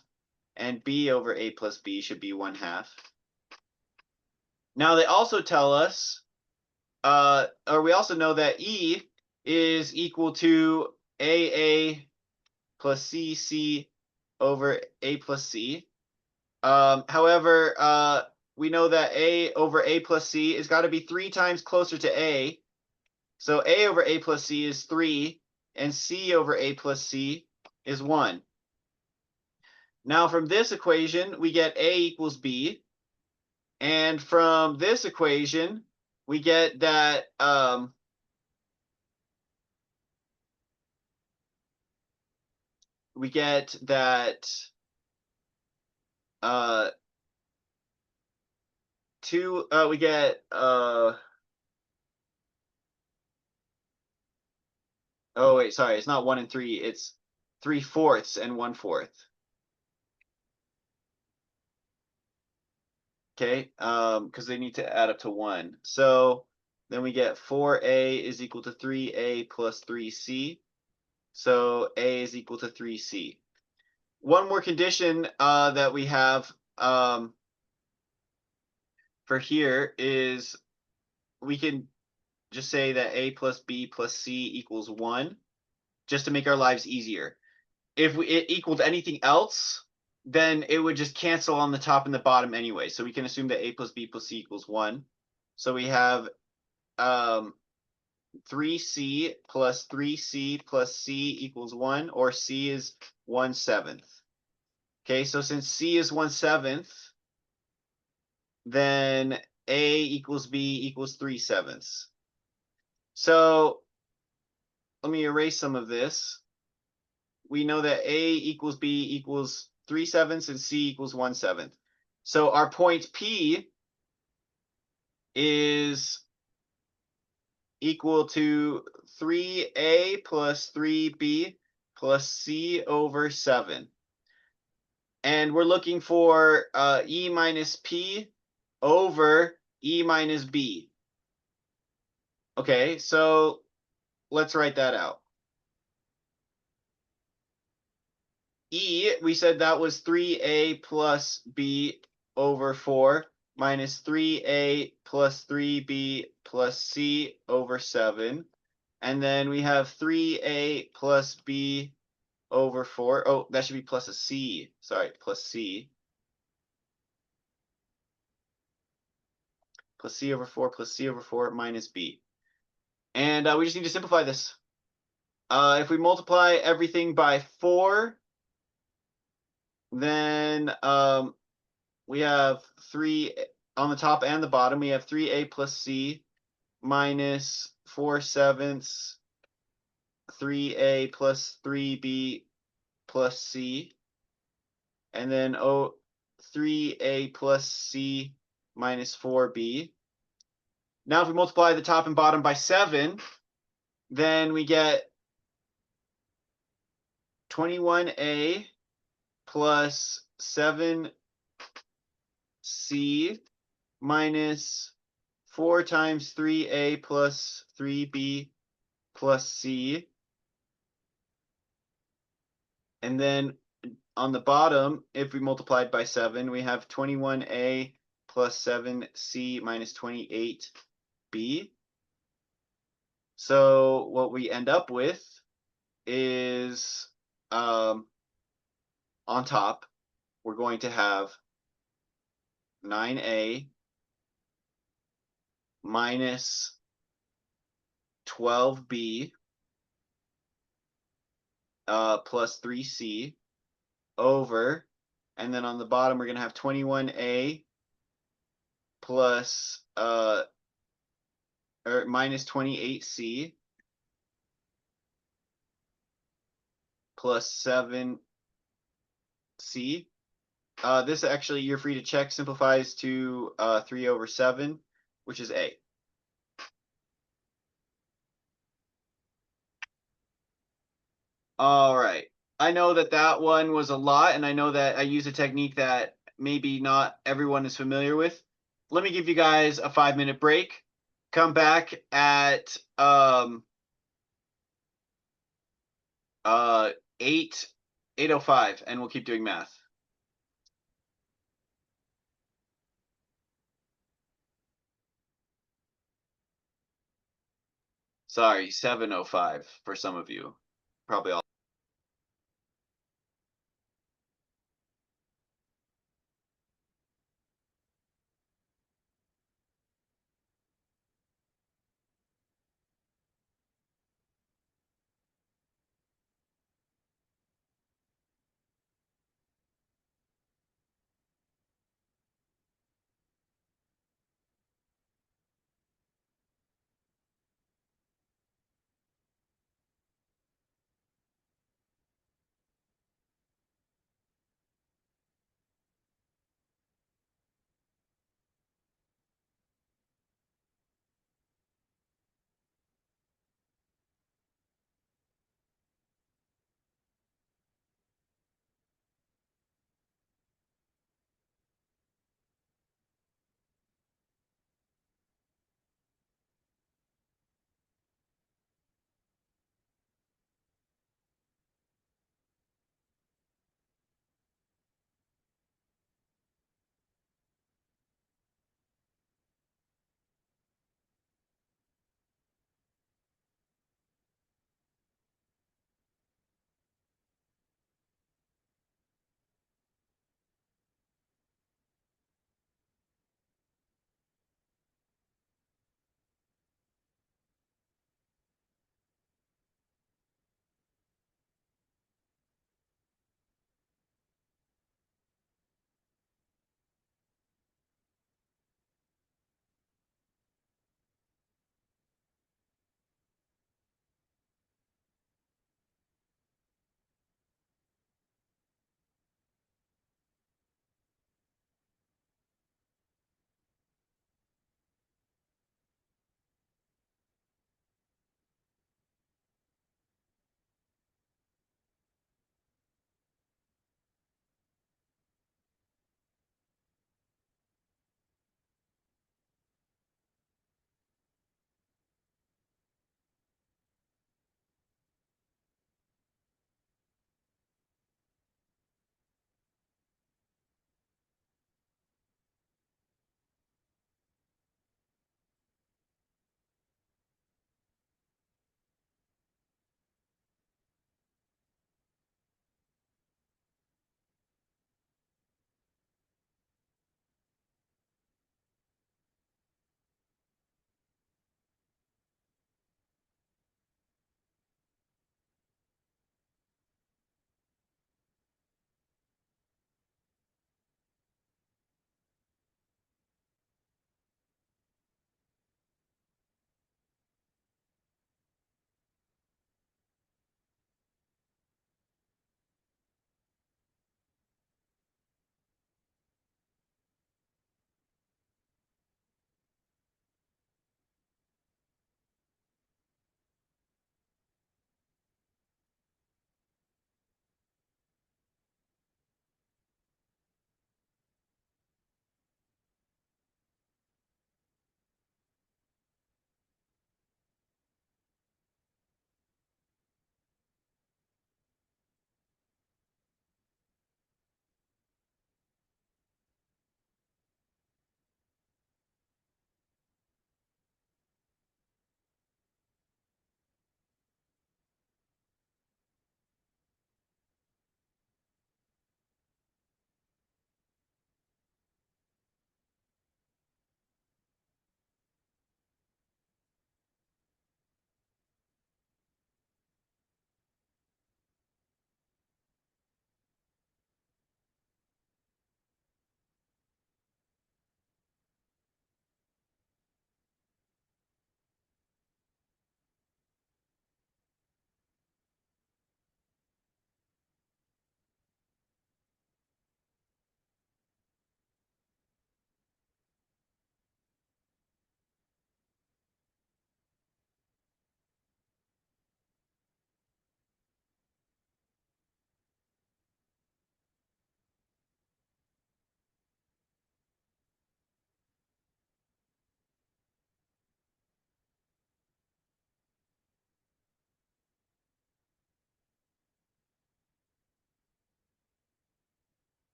and b over a plus b should be 1/2. Now they also tell us, or we also know that E is equal to AA plus CC over A plus C. However, we know that A over A plus C has got to be 3 times closer to A. So A over A plus C is 3, and C over A plus C is 1. Now from this equation, we get A equals B. And from this equation, we get that we get oh wait, sorry, it's not 1 and 3, it's 3/4 and 1/4. Okay, because they need to add up to 1. So then we get 4A is equal to 3A plus 3C. So A is equal to 3C. One more condition that we have for here is we can just say that A plus B plus C equals 1, just to make our lives easier. If it equaled anything else, then it would just cancel on the top and the bottom anyway. So we can assume that A plus B plus C equals 1. So we have 3C plus 3C plus C equals 1, or C is 1/7. Okay, so since C is 1/7, then A equals B equals 3/7. So let me erase some of this. We know that A equals B equals 3/7 and C equals 1/7. So our point P is equal to 3A plus 3B plus C over 7. And we're looking for E minus P over E minus B. Okay, so let's write that out. E, we said that was 3A plus B over 4 minus 3A plus 3B plus C over 7. And then we have 3A plus B over 4. Oh, that should be plus a C. Sorry, plus C. Plus C over 4 plus C over 4 minus B. And we just need to simplify this. If we multiply everything by 4, then we have 3 on the top and the bottom. We have 3A plus C minus 4/7 3A plus 3B plus C. And then 3A plus C minus 4B. Now if we multiply the top and bottom by 7, then we get 21A plus 7C minus 4 times 3A plus 3B plus C. And then on the bottom, if we multiplied by 7, we have 21A plus 7C minus 28B. So what we end up with is on top, we're going to have 9A minus 12B plus 3C over, and then on the bottom we're going to have 21A plus or minus 28C plus 7C. This actually, you're free to check, simplifies to 3 over 7, which is A. All right. I know that that one was a lot, and I know that I use a technique that maybe not everyone is familiar with. Let me give you guys a 5-minute break. come back at 8:05, and we'll keep doing math. Sorry, 7:05 for some of you. Probably all.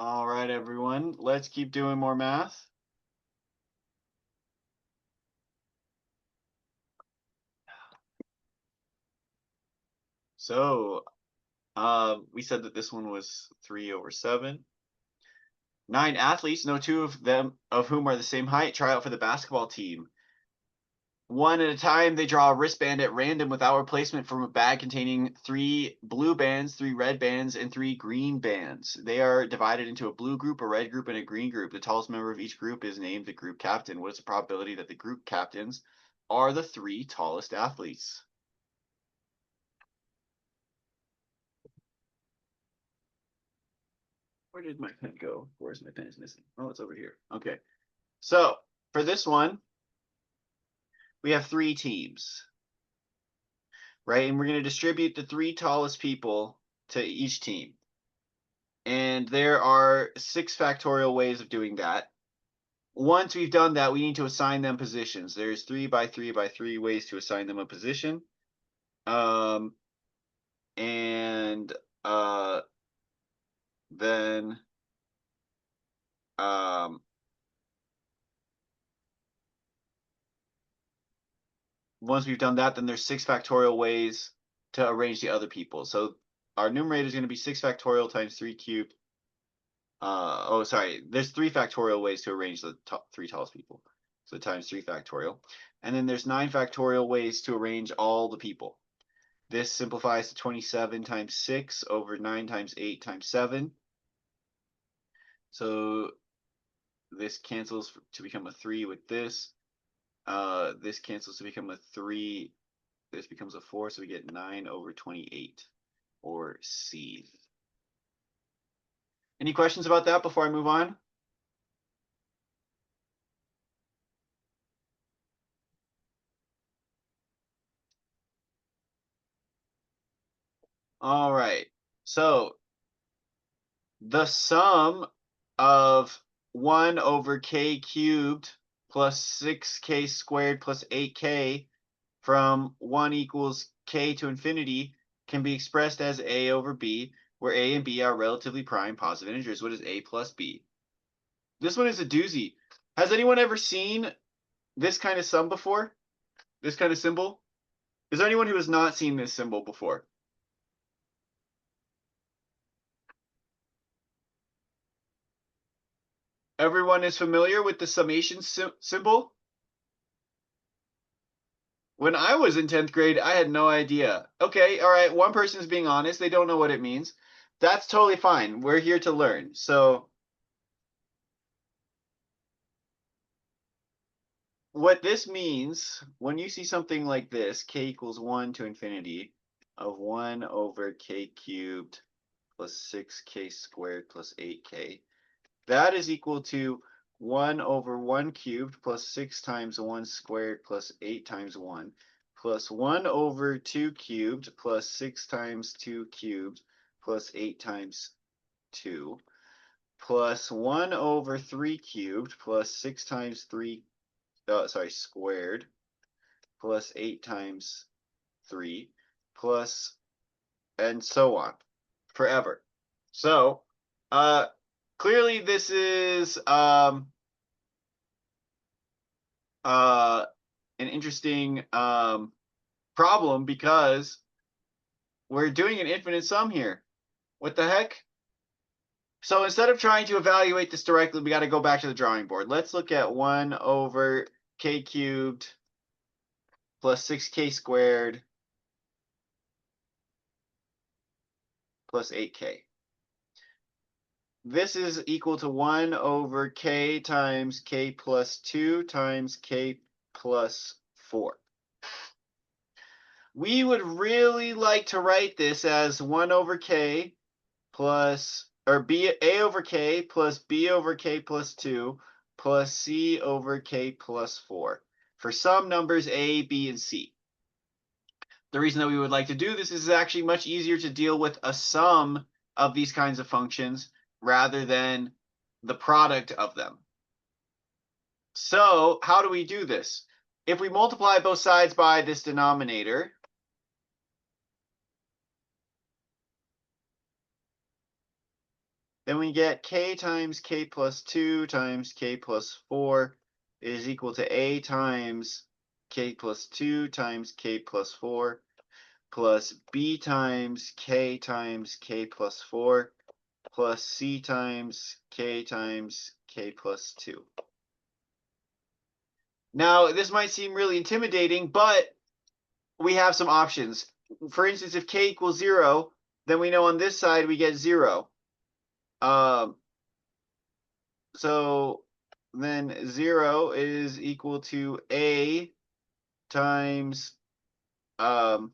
All right, everyone, let's keep doing more math. So, we said that this one was 3/7. 9 athletes, no two of them of whom are the same height, try out for the basketball team. One at a time, they draw a wristband at random without replacement from a bag containing 3 blue bands, 3 red bands, and 3 green bands. They are divided into a blue group, a red group, and a green group. The tallest member of each group is named the group captain. What is the probability that the group captains are the 3 tallest athletes? Where did my pen go? Where's my pen? Is missing. Oh, it's over here. Okay. So for this one, we have 3 teams, right? And we're going to distribute the 3 tallest people to each team. And there are 6 factorial ways of doing that. Once we've done that, we need to assign them positions. There's 3 by 3 by 3 ways to assign them a position. Then once we've done that, then there's 6 factorial ways to arrange the other people. So our numerator is going to be 6 factorial times 3 cubed. There's 3 factorial ways to arrange the 3 tallest people. So times 3 factorial. And then there's 9 factorial ways to arrange all the people. This simplifies to 27 times 6 over 9 times 8 times 7. So this cancels to become a 3 with this. This cancels to become a 3. This becomes a 4, so we get 9 over 28, or C. Any questions about that before I move on? All right. So the sum of 1 over k cubed plus 6k squared plus 8k from 1 equals k to infinity can be expressed as a over b, where a and b are relatively prime positive integers. What is a plus b? This one is a doozy. Has anyone ever seen this kind of sum before? This kind of symbol? Is there anyone who has not seen this symbol before? Everyone is familiar with the summation symbol? When I was in 10th grade, I had no idea. Okay, all right, one person is being honest. They don't know what it means. That's totally fine. We're here to learn. So what this means, when you see something like this, k equals 1 to infinity of 1 over k cubed plus 6k squared plus 8k, that is equal to 1 over 1 cubed plus 6 times 1 squared plus 8 times 1 plus 1 over 2 cubed plus 6 times 2 cubed plus 8 times 2 plus 1 over 3 cubed plus 6 times 3 squared plus 8 times 3 plus, and so on forever. So clearly this is an interesting problem, because we're doing an infinite sum here. What the heck? So instead of trying to evaluate this directly, we got to go back to the drawing board. Let's look at 1 over k cubed plus 6k squared plus 8k. This is equal to 1 over k times k plus 2 times k plus 4. We would really like to write this as 1 over k plus, or a over k plus b over k plus 2 plus c over k plus 4 for some numbers a, b, and c. The reason that we would like to do this is actually much easier to deal with a sum of these kinds of functions rather than the product of them. So how do we do this? If we multiply both sides by this denominator, then we get k times k plus 2 times k plus 4 is equal to a times k plus 2 times k plus 4 plus b times k plus 4 plus c times k plus 2. Now, this might seem really intimidating, but we have some options. For instance, if k equals 0, then we know on this side we get 0. So then 0 is equal to a times oh,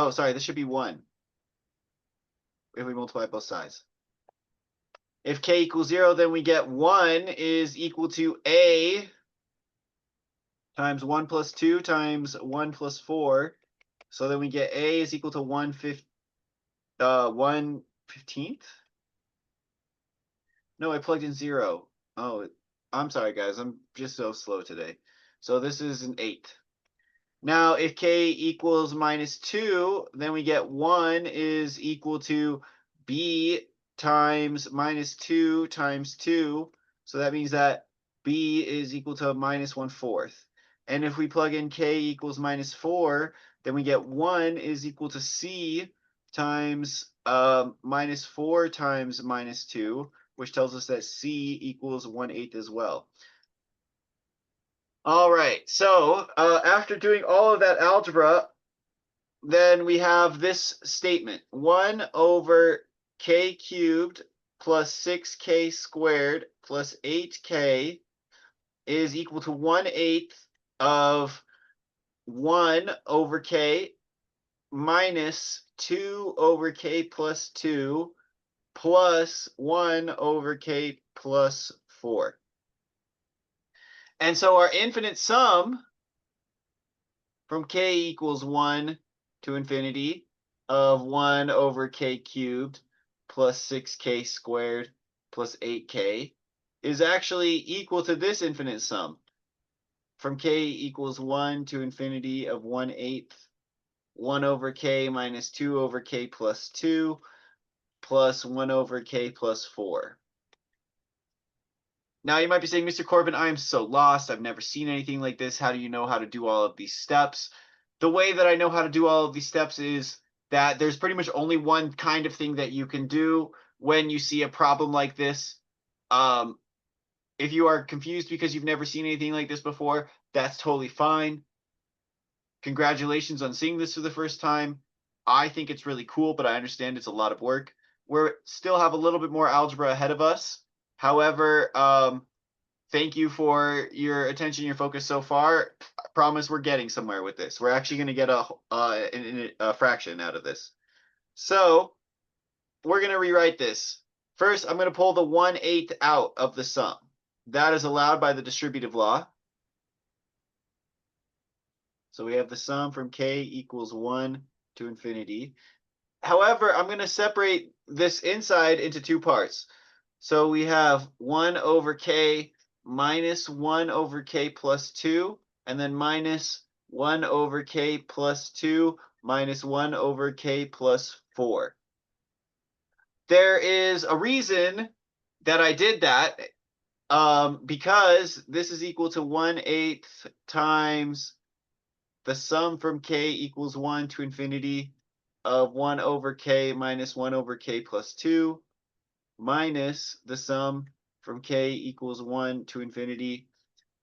sorry, this should be 1 if we multiply both sides. If k equals 0, then we get 1 is equal to a times 1 plus 2 times 1 plus 4. So then we get a is equal to 1/15th. No, I plugged in 0. Oh, I'm sorry, guys. I'm just so slow today. So this is an 8. Now, if k equals -2, then we get 1 is equal to b times -2 times 2. So that means that b is equal to -1/4. And if we plug in k equals -4, then we get 1 is equal to c times -4 times -2, which tells us that c equals 1/8 as well. All right, so after doing all of that algebra, then we have this statement. 1 over k cubed plus 6k squared plus 8k is equal to 1/8 of 1 over k minus 2 over k plus 2 plus 1 over k plus 4. And so our infinite sum from k equals 1 to infinity of 1 over k cubed plus 6k squared plus 8k is actually equal to this infinite sum from k equals 1 to infinity of 1/8 1 over k minus 2 over k plus 2 plus 1 over k plus 4. Now you might be saying, Mr. Corbin, I'm so lost. I've never seen anything like this. How do you know how to do all of these steps? The way that I know how to do all of these steps is that there's pretty much only one kind of thing that you can do when you see a problem like this. If you are confused because you've never seen anything like this before, that's totally fine. Congratulations on seeing this for the first time. I think it's really cool, but I understand it's a lot of work. We still have a little bit more algebra ahead of us. However, thank you for your attention, your focus so far. I promise we're getting somewhere with this. We're actually going to get a fraction out of this. So we're going to rewrite this. First, I'm going to pull the 1/8 out of the sum. That is allowed by the distributive law. So we have the sum from k equals 1 to infinity. However, I'm going to separate this inside into two parts. So we have 1 over k minus 1 over k plus 2, and then minus 1 over k plus 2 minus 1 over k plus 4. There is a reason that I did that, because this is equal to 1/8 times the sum from k equals 1 to infinity of 1 over k minus 1 over k plus 2 minus the sum from k equals 1 to infinity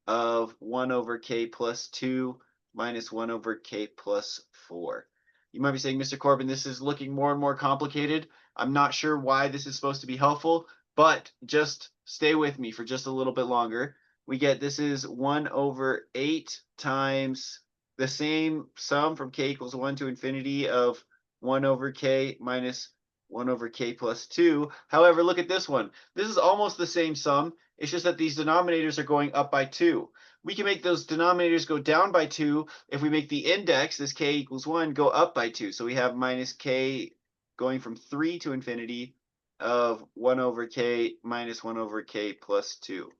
of 1 over k plus 2 minus 1 over k plus 4. You might be saying, Mr. Corbin, this is looking more and more complicated. I'm not sure why this is supposed to be helpful, but just stay with me for just a little bit longer. We get this is 1 over 8 times the same sum from k equals 1 to infinity of 1 over k minus 1 over k plus 2. However, look at this one. This is almost the same sum. It's just that these denominators are going up by 2. We can make those denominators go down by 2 if we make the index, this k equals 1, go up by 2. So we have minus k going from 3 to infinity of 1 over k minus 1 over k plus 2.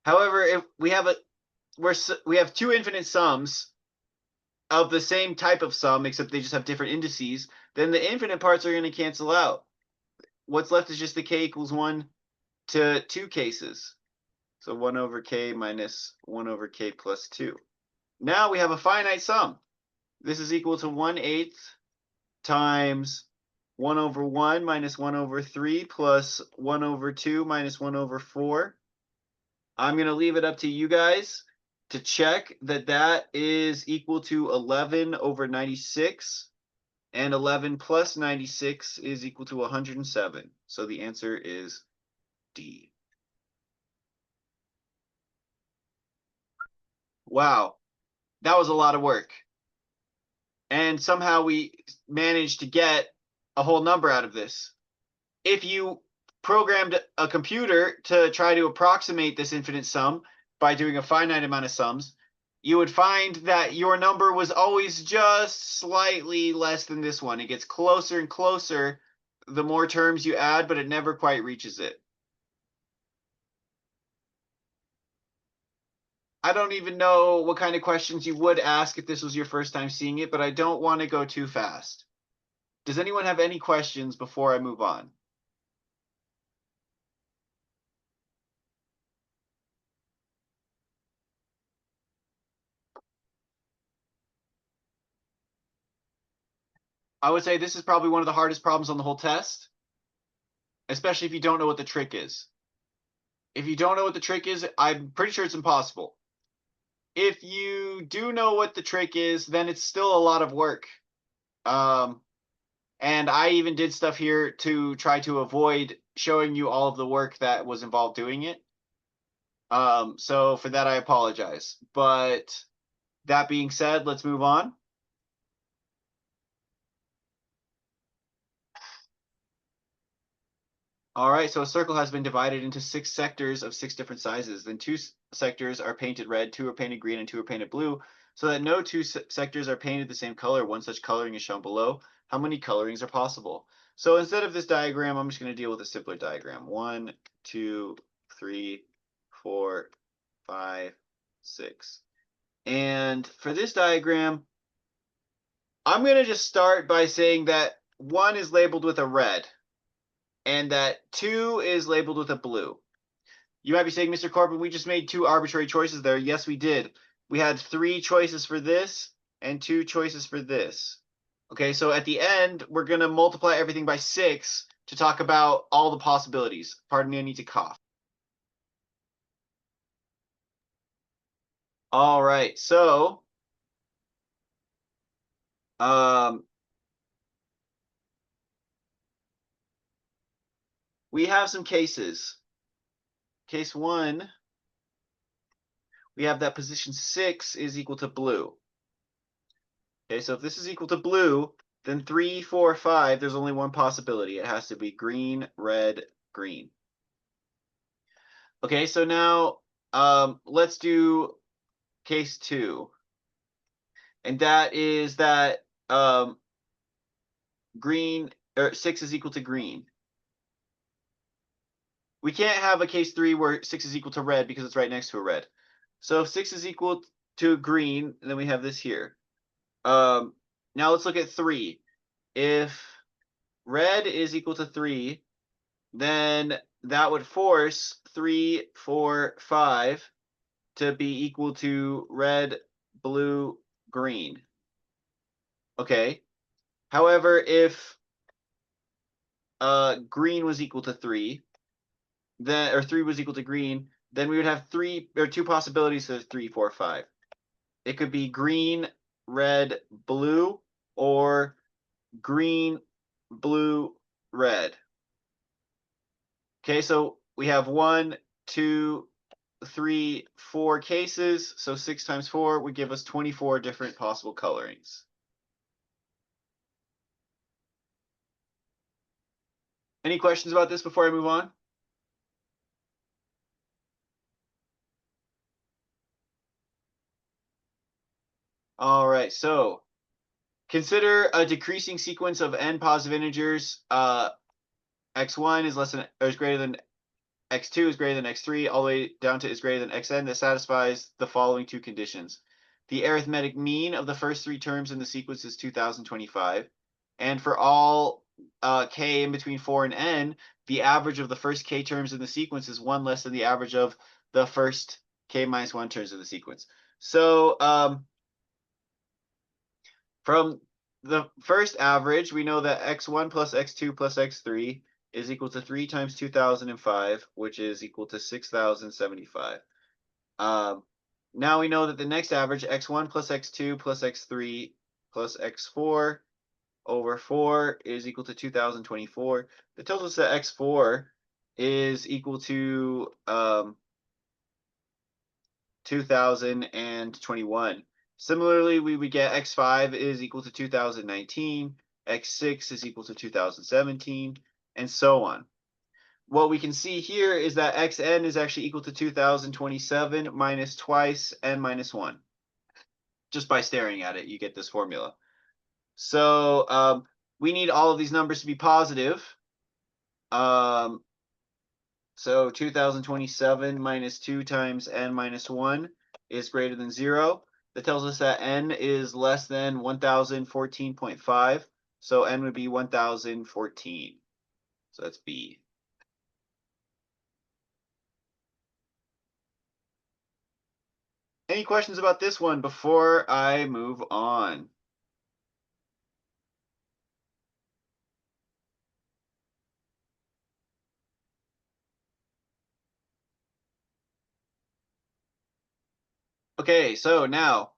However, if we have we have two infinite sums of the same type of sum, except they just have different indices, then the infinite parts are going to cancel out. What's left is just the k equals 1 to 2 cases. So 1 over k minus 1 over k plus 2. Now we have a finite sum. This is equal to 1/8 times 1 over 1 minus 1 over 3 plus 1 over 2 minus 1 over 4. I'm going to leave it up to you guys to check that that is equal to 11 over 96. And 11 plus 96 is equal to 107. So the answer is D. Wow, that was a lot of work. And somehow we managed to get a whole number out of this. If you programmed a computer to try to approximate this infinite sum by doing a finite amount of sums, you would find that your number was always just slightly less than this one. It gets closer and closer the more terms you add, but it never quite reaches it. I don't even know what kind of questions you would ask if this was your first time seeing it, but I don't want to go too fast. Does anyone have any questions before I move on? I would say this is probably one of the hardest problems on the whole test, especially if you don't know what the trick is. If you don't know what the trick is, I'm pretty sure it's impossible. If you do know what the trick is, then it's still a lot of work. And I even did stuff here to try to avoid showing you all of the work that was involved doing it. So for that, I apologize. But that being said, let's move on. All right, so a circle has been divided into 6 sectors of 6 different sizes. Then 2 sectors are painted red, 2 are painted green, and 2 are painted blue, so that no 2 sectors are painted the same color. One such coloring is shown below. How many colorings are possible? So instead of this diagram, I'm just going to deal with a simpler diagram. 1, 2, 3, 4, 5, 6. And for this diagram, I'm going to just start by saying that 1 is labeled with a red, and that 2 is labeled with a blue. You might be saying, Mr. Corbin, we just made 2 arbitrary choices there. Yes, we did. We had 3 choices for this and 2 choices for this. Okay, so at the end, we're going to multiply everything by 6 to talk about all the possibilities. Pardon me, I need to cough. All right, so we have some cases. Case 1, we have that position 6 is equal to blue. Okay, so if this is equal to blue, then 3, 4, 5, there's only one possibility. It has to be green, red, green. Okay, so now let's do case 2. And that is that green, or 6 is equal to green. We can't have a case 3 where 6 is equal to red because it's right next to a red. So if 6 is equal to green, then we have this here. Now let's look at 3. If red is equal to 3, then that would force 3, 4, 5 to be equal to red, blue, green. Okay. However, if green was equal to 3, then, or 3 was equal to green, then we would have 2 possibilities of 3, 4, 5. It could be green, red, blue, or green, blue, red. Okay, so we have 1, 2, 3, 4 cases. So 6 times 4 would give us 24 different possible colorings. Any questions about this before I move on? All right, so consider a decreasing sequence of n positive integers. X1 is less than or is greater than x2 is greater than x3, all the way down to is greater than xn, that satisfies the following two conditions. The arithmetic mean of the first three terms in the sequence is 2025. And for all k in between 4 and n, the average of the first k terms in the sequence is 1 less than the average of the first k minus 1 terms of the sequence. So from the first average, we know that x1 plus x2 plus x3 is equal to 3 times 2005, which is equal to 6075. Now we know that the next average, x1 plus x2 plus x3 plus x4 over 4 is equal to 2024. That tells us that x4 is equal to 2021. Similarly, we would get x5 is equal to 2019, x6 is equal to 2017, and so on. What we can see here is that xn is actually equal to 2027 minus twice n minus 1. Just by staring at it, you get this formula. So we need all of these numbers to be positive. So 2027 minus 2 times n minus 1 is greater than 0. That tells us that n is less than 1014.5. So n would be 1014. So that's B. Any questions about this one before I move on? Okay, so now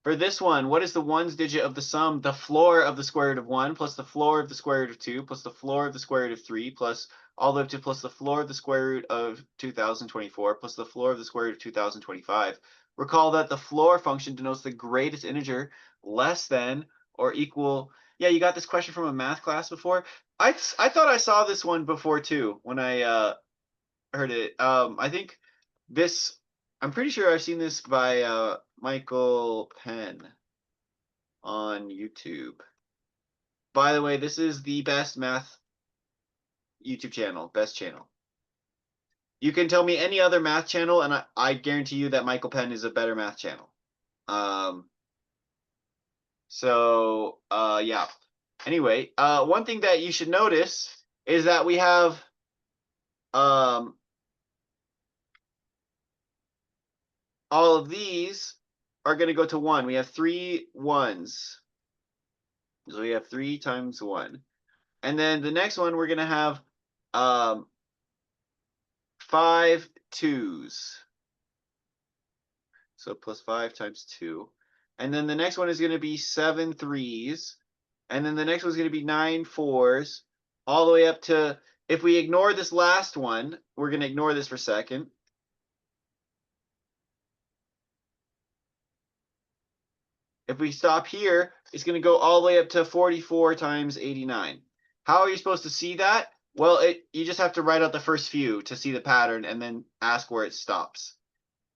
for this one, what is the ones digit of the sum, the floor of the square root of 1 plus the floor of the square root of 2 plus the floor of the square root of 3 plus all the way up to plus the floor of the square root of 2024 plus the floor of the square root of 2025. Recall that the floor function denotes the greatest integer less than or equal. Yeah, you got this question from a math class before. I thought I saw this one before too when I heard it. I think this, I'm pretty sure I've seen this by Michael Penn on YouTube. By the way, this is the best math YouTube channel, best channel. You can tell me any other math channel, and I guarantee you that Michael Penn is a better math channel. Yeah. Anyway, one thing that you should notice is that we have all of these are going to go to 1. We have 3 1s. So we have 3 times 1. And then the next one, we're going to have 5 2s. So plus 5 times 2. And then the next one is going to be 7 3s. And then the next one is going to be 9 4s. All the way up to, if we ignore this last one, we're going to ignore this for a second. If we stop here, it's going to go all the way up to 44 times 89. How are you supposed to see that? Well, you just have to write out the first few to see the pattern and then ask where it stops.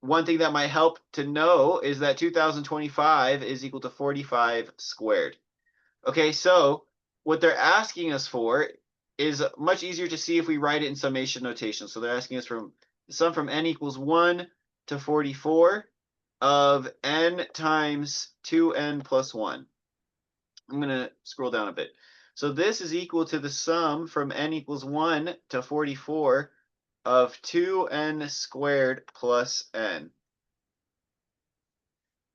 One thing that might help to know is that 2025 is equal to 45 squared. Okay, so what they're asking us for is much easier to see if we write it in summation notation. So they're asking us from sum from n equals 1 to 44 of n times 2n plus 1. I'm going to scroll down a bit. So this is equal to the sum from n equals 1 to 44 of 2n squared plus n.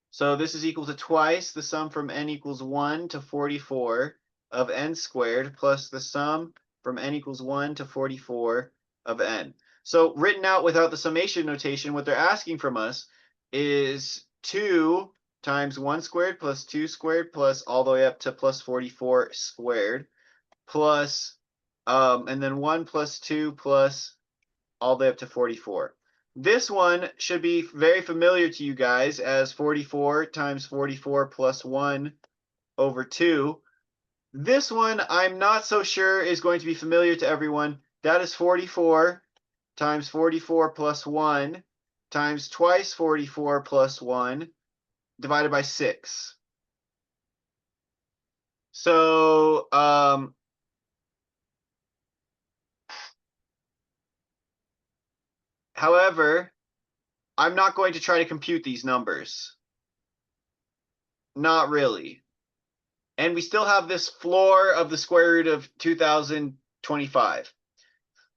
So this is equal to twice the sum from n equals 1 to 44 of n squared plus the sum from n equals 1 to 44 of n. So written out without the summation notation, what they're asking from us is 2 times 1 squared plus 2 squared plus all the way up to plus 44 squared plus, and then 1 plus 2 plus all the way up to 44. This one should be very familiar to you guys as 44 times 44 plus 1 over 2. This one I'm not so sure is going to be familiar to everyone. That is 44 times 44 plus 1 times twice 44 plus 1 divided by 6. So, However, I'm not going to try to compute these numbers. Not really. And we still have this floor of the square root of 2025.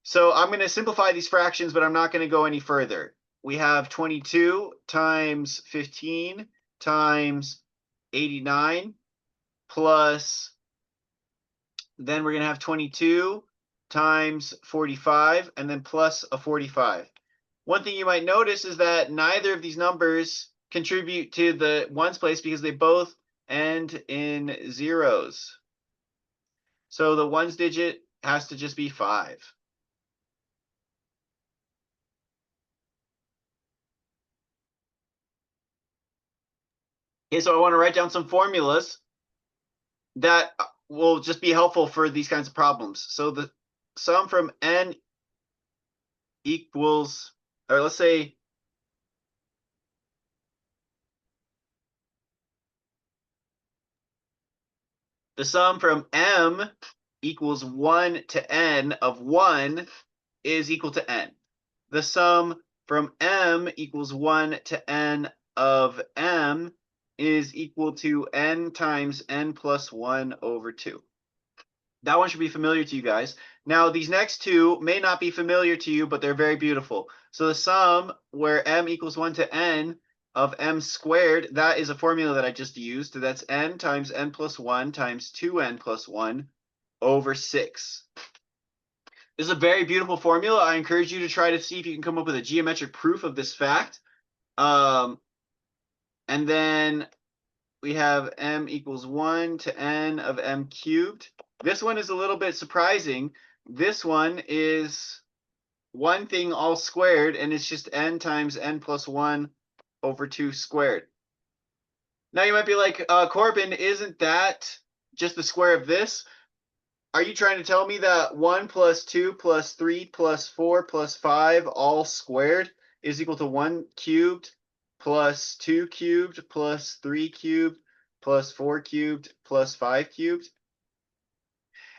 So I'm going to simplify these fractions, but I'm not going to go any further. We have 22 times 15 times 89 plus, then we're going to have 22 times 45 and then plus a 45. One thing you might notice is that neither of these numbers contribute to the ones place because they both end in zeros. So the ones digit has to just be 5. Okay, so I want to write down some formulas that will just be helpful for these kinds of problems. So the sum from n equals, or let's say the sum from m equals 1 to n of 1 is equal to n. The sum from m equals 1 to n of m is equal to n times n plus 1 over 2. That one should be familiar to you guys. Now, these next two may not be familiar to you, but they're very beautiful. So the sum where m equals 1 to n of m squared, that is a formula that I just used. So that's n times n plus 1 times 2n plus 1 over 6. This is a very beautiful formula. I encourage you to try to see if you can come up with a geometric proof of this fact. And then we have m equals 1 to n of m cubed. This one is a little bit surprising. This one is one thing all squared, and it's just n times n plus 1 over 2 squared. Now you might be like, Corbin, isn't that just the square of this? Are you trying to tell me that 1 plus 2 plus 3 plus 4 plus 5 all squared is equal to 1 cubed plus 2 cubed plus 3 cubed plus 4 cubed plus 5 cubed?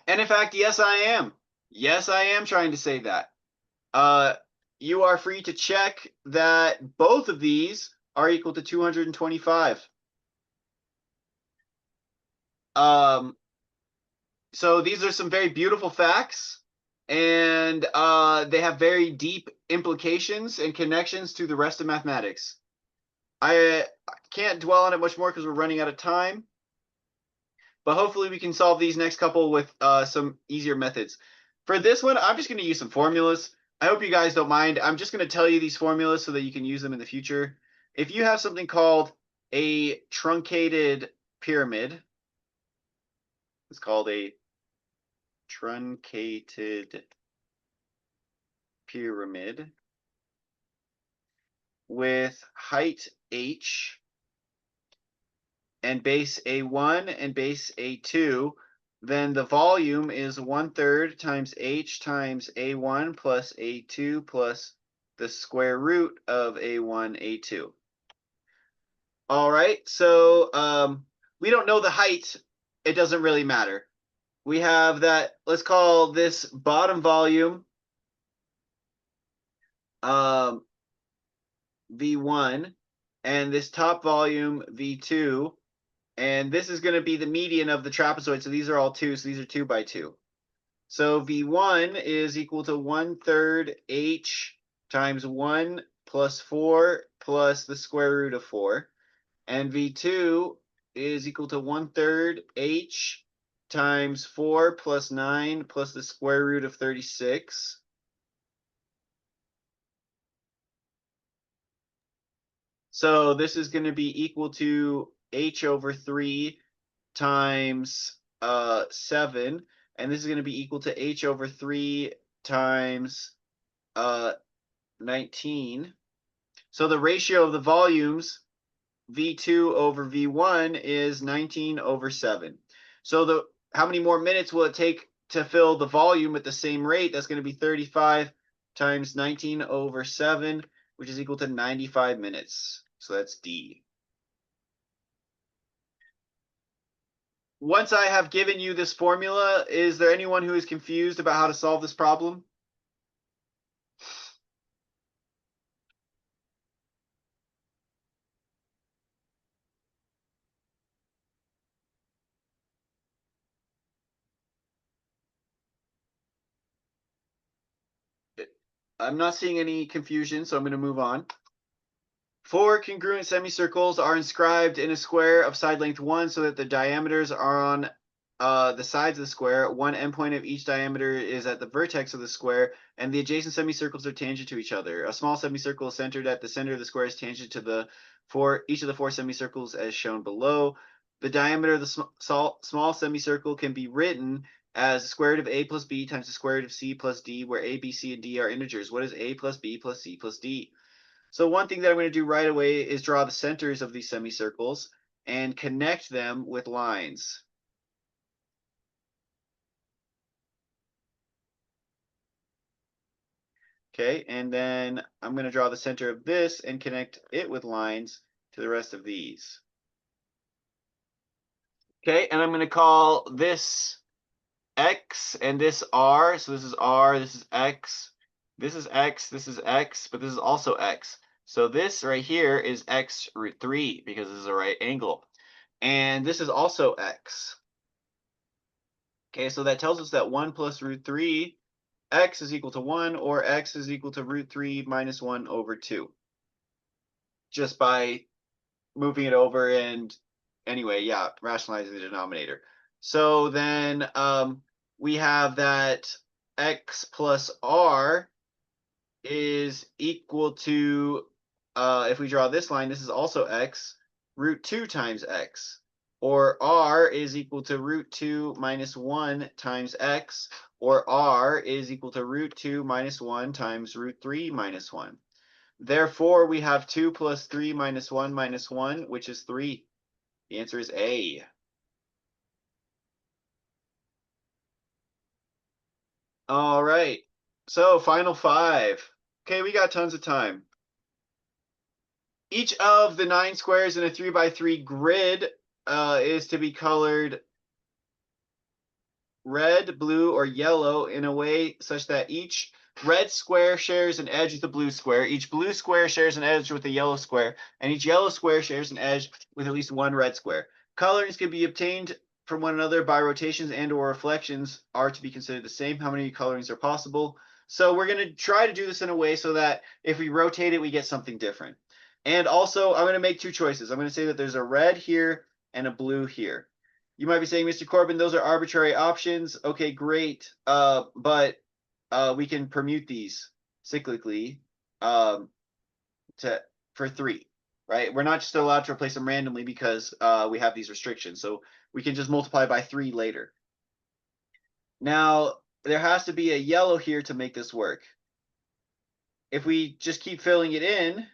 And in fact, yes, I am. Yes, I am trying to say that. You are free to check that both of these are equal to 225. So these are some very beautiful facts, and they have very deep implications and connections to the rest of mathematics. I can't dwell on it much more because we're running out of time, but hopefully we can solve these next couple with some easier methods. For this one, I'm just going to use some formulas. I hope you guys don't mind. I'm just going to tell you these formulas so that you can use them in the future. If you have something called a truncated pyramid, it's called a truncated pyramid with height h and base A1 and base A2, then the volume is 1/3 times h times A1 plus A2 plus the square root of A1, A2. All right, so we don't know the height. It doesn't really matter. We have that, let's call this bottom volume V1, and this top volume V2, and this is going to be the median of the trapezoid. So these are all 2, so these are 2 by 2. So V1 is equal to 1/3 h times 1 plus 4 plus the square root of 4. And V2 is equal to 1/3 h times 4 plus 9 plus the square root of 36. So this is going to be equal to h over 3 times 7. And this is going to be equal to h over 3 times 19. So the ratio of the volumes, V2 over V1, is 19 over 7. So how many more minutes will it take to fill the volume at the same rate? That's going to be 35 times 19 over 7, which is equal to 95 minutes. So that's D. Once I have given you this formula, is there anyone who is confused about how to solve this problem? I'm not seeing any confusion, so I'm going to move on. 4 congruent semicircles are inscribed in a square of side length 1 so that the diameters are on the sides of the square. One endpoint of each diameter is at the vertex of the square, and the adjacent semicircles are tangent to each other. A small semicircle is centered at the center of the square is tangent to each of the 4 semicircles as shown below. The diameter of the small semicircle can be written as the square root of a plus b times the square root of c plus d, where a, b, c, and d are integers. What is a plus b plus c plus d? So one thing that I'm going to do right away is draw the centers of these semicircles and connect them with lines. Okay, and then I'm going to draw the center of this and connect it with lines to the rest of these. Okay, and I'm going to call this X and this R. So this is R, this is X, this is X, this is X, but this is also X. So this right here is X root 3 because this is a right angle. And this is also X. Okay, so that tells us that 1 plus root 3, X is equal to 1, or X is equal to root 3 minus 1 over 2. Just by moving it over and anyway, yeah, rationalizing the denominator. So then we have that X plus R is equal to, if we draw this line, this is also X, root 2 times X. Or R is equal to root 2 minus 1 times X. Or R is equal to root 2 minus 1 times root 3 minus 1. Therefore, we have 2 plus 3 minus 1, which is 3. The answer is A. All right. So, final 5. Okay, we got tons of time. Each of the 9 squares in a 3x3 grid is to be colored red, blue, or yellow in a way such that each red square shares an edge with the blue square, each blue square shares an edge with the yellow square, and each yellow square shares an edge with at least one red square. Colorings can be obtained from one another by rotations and or reflections are to be considered the same. How many colorings are possible? So we're going to try to do this in a way so that if we rotate it, we get something different. And also, I'm going to make 2 choices. I'm going to say that there's a red here and a blue here. You might be saying, Mr. Corbin, those are arbitrary options. Okay, great. But we can permute these cyclically for 3, right? We're not just allowed to replace them randomly because we have these restrictions. So we can just multiply by 3 later. Now, there has to be a yellow here to make this work. If we just keep filling it in,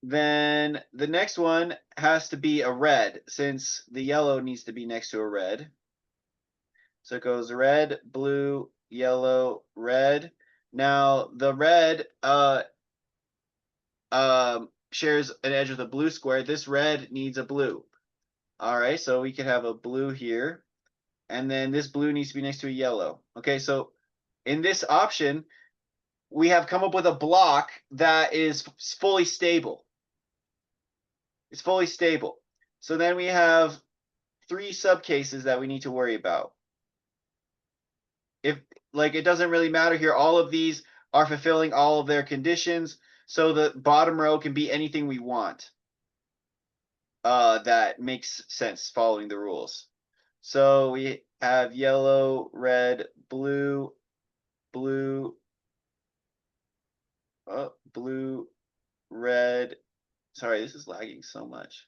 then the next one has to be a red, since the yellow needs to be next to a red. So it goes red, blue, yellow, red. Now the red shares an edge with a blue square. This red needs a blue. All right, so we could have a blue here, and then this blue needs to be next to a yellow. Okay, so in this option, we have come up with a block that is fully stable. It's fully stable. So then we have 3 subcases that we need to worry about. If, like, it doesn't really matter here, all of these are fulfilling all of their conditions, so the bottom row can be anything we want that makes sense following the rules. So we have yellow, red, blue, blue, blue, red. Sorry, this is lagging so much.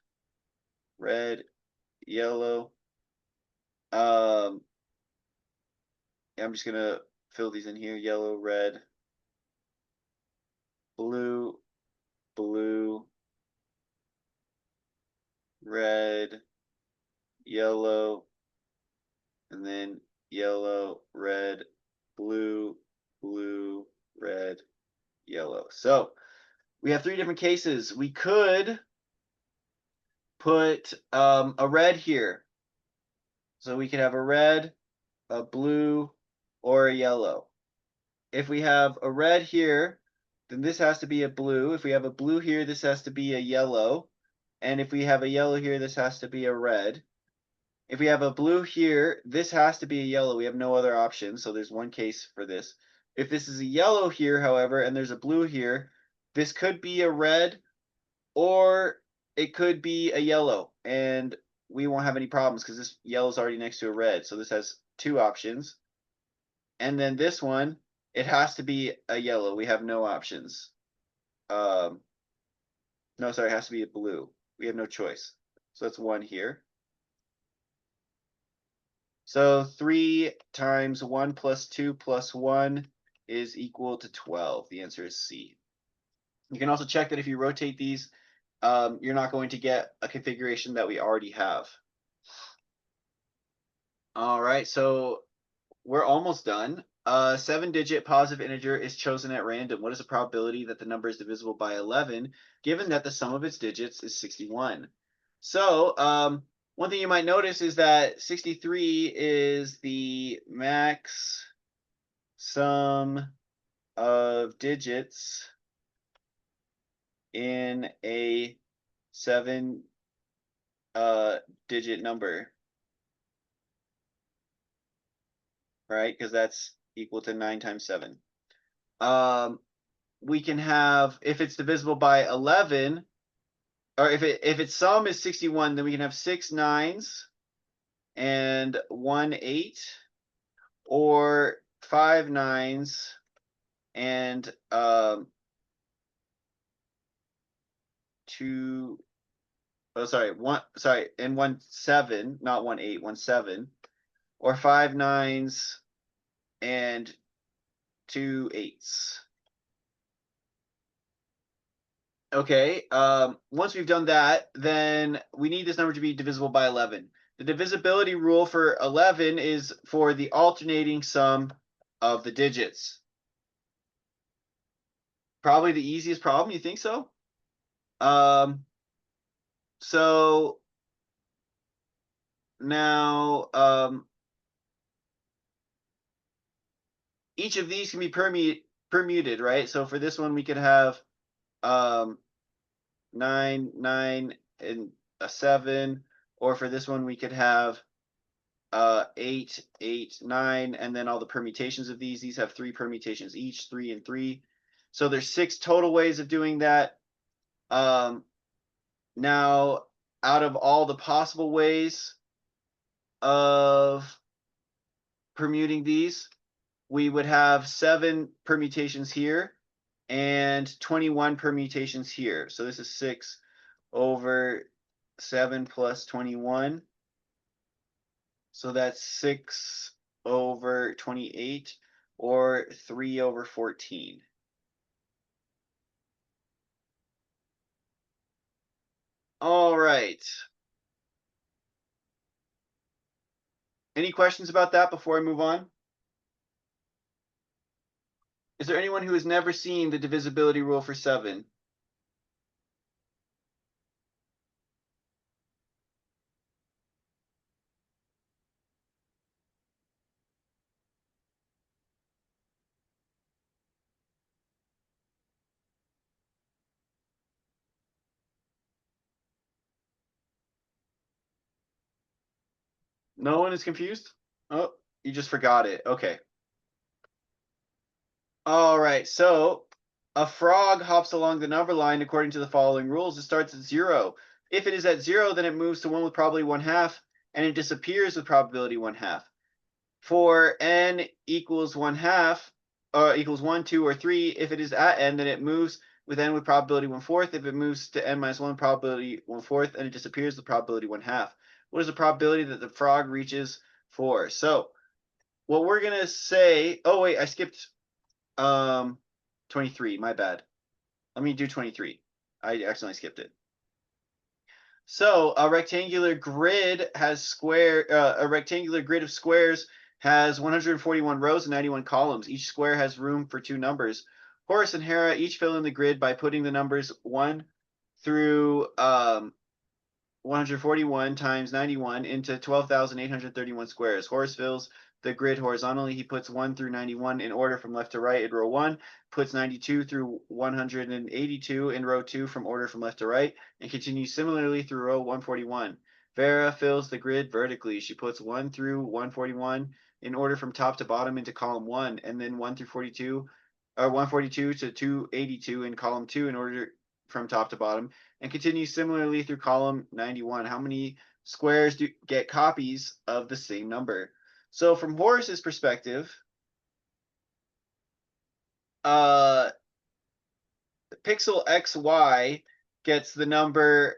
Red, yellow. I'm just gonna fill these in here. Yellow, red, blue, blue, red, yellow, and then yellow, red, blue, blue, red, yellow. So we have 3 different cases. We could put a red here. So we could have a red, a blue, or a yellow. If we have a red here, then this has to be a blue. If we have a blue here, this has to be a yellow. And if we have a yellow here, this has to be a red. If we have a blue here, this has to be a yellow. We have no other option, so there's one case for this. If this is a yellow here, however, and there's a blue here, this could be a red or it could be a yellow, and we won't have any problems because this yellow is already next to a red. So this has two options. And then this one, it has to be a yellow. We have no options. No, sorry, it has to be a blue. We have no choice. So that's 1 here. So 3 times 1 plus 2 plus 1 is equal to 12. The answer is C. You can also check that if you rotate these, you're not going to get a configuration that we already have. All right, so we're almost done. A 7-digit positive integer is chosen at random. What is the probability that the number is divisible by 11, given that the sum of its digits is 61? So one thing you might notice is that 63 is the max sum of digits in a 7-digit number, right? Because that's equal to 9 times 7. We can have, if it's divisible by 11, or if its sum is 61, then we can have 6 9s and 1 8, or 5 9s and 2. Oh, sorry, 1 7, not 1 8, 1 7, or 5 9s and 2 8s. Okay, once we've done that, then we need this number to be divisible by 11. The divisibility rule for 11 is for the alternating sum of the digits. Probably the easiest problem, you think so? So now each of these can be permuted, right? So for this one, we could have 9 9 and a 7, or for this one we could have 8 8 9, and then all the permutations of these have 3 permutations each, 3 and 3. So there's 6 total ways of doing that. Now out of all the possible ways of permuting these, we would have 7 permutations here and 21 permutations here. So this is 6 over 7 plus 21. So that's 6 over 28, or 3 over 14. All right. Any questions about that before I move on? Is there anyone who has never seen the divisibility rule for 7? No one is confused? Oh, you just forgot it. Okay. All right, so a frog hops along the number line according to the following rules. It starts at 0. If it is at 0, then it moves to 1 with probability 1/2, and it disappears with probability 1/2. For n equals 1/2, equals 1, 2, or 3, if it is at n, then it moves with n with probability 1/4. If it moves to n minus 1, probability 1/4, and it disappears with probability 1/2. What is the probability that the frog reaches 4? So what we're gonna say, oh wait, I skipped 23, my bad. Let me do 23. I accidentally skipped it. So a rectangular grid has a rectangular grid of squares has 141 rows and 91 columns. Each square has room for 2 numbers. Horace and Hera each fill in the grid by putting the numbers 1 through 141 times 91 into 12,831 squares. Horace fills the grid horizontally. He puts 1 through 91 in order from left to right in row 1, puts 92 through 182 in row 2 from order from left to right, and continues similarly through row 141. Vera fills the grid vertically. She puts 1 through 141 in order from top to bottom into column 1, and then 1 through 42, or 142 to 282 in column 2 in order from top to bottom, and continue similarly through column 91. How many squares do get copies of the same number? So from Horace's perspective, pixel xy gets the number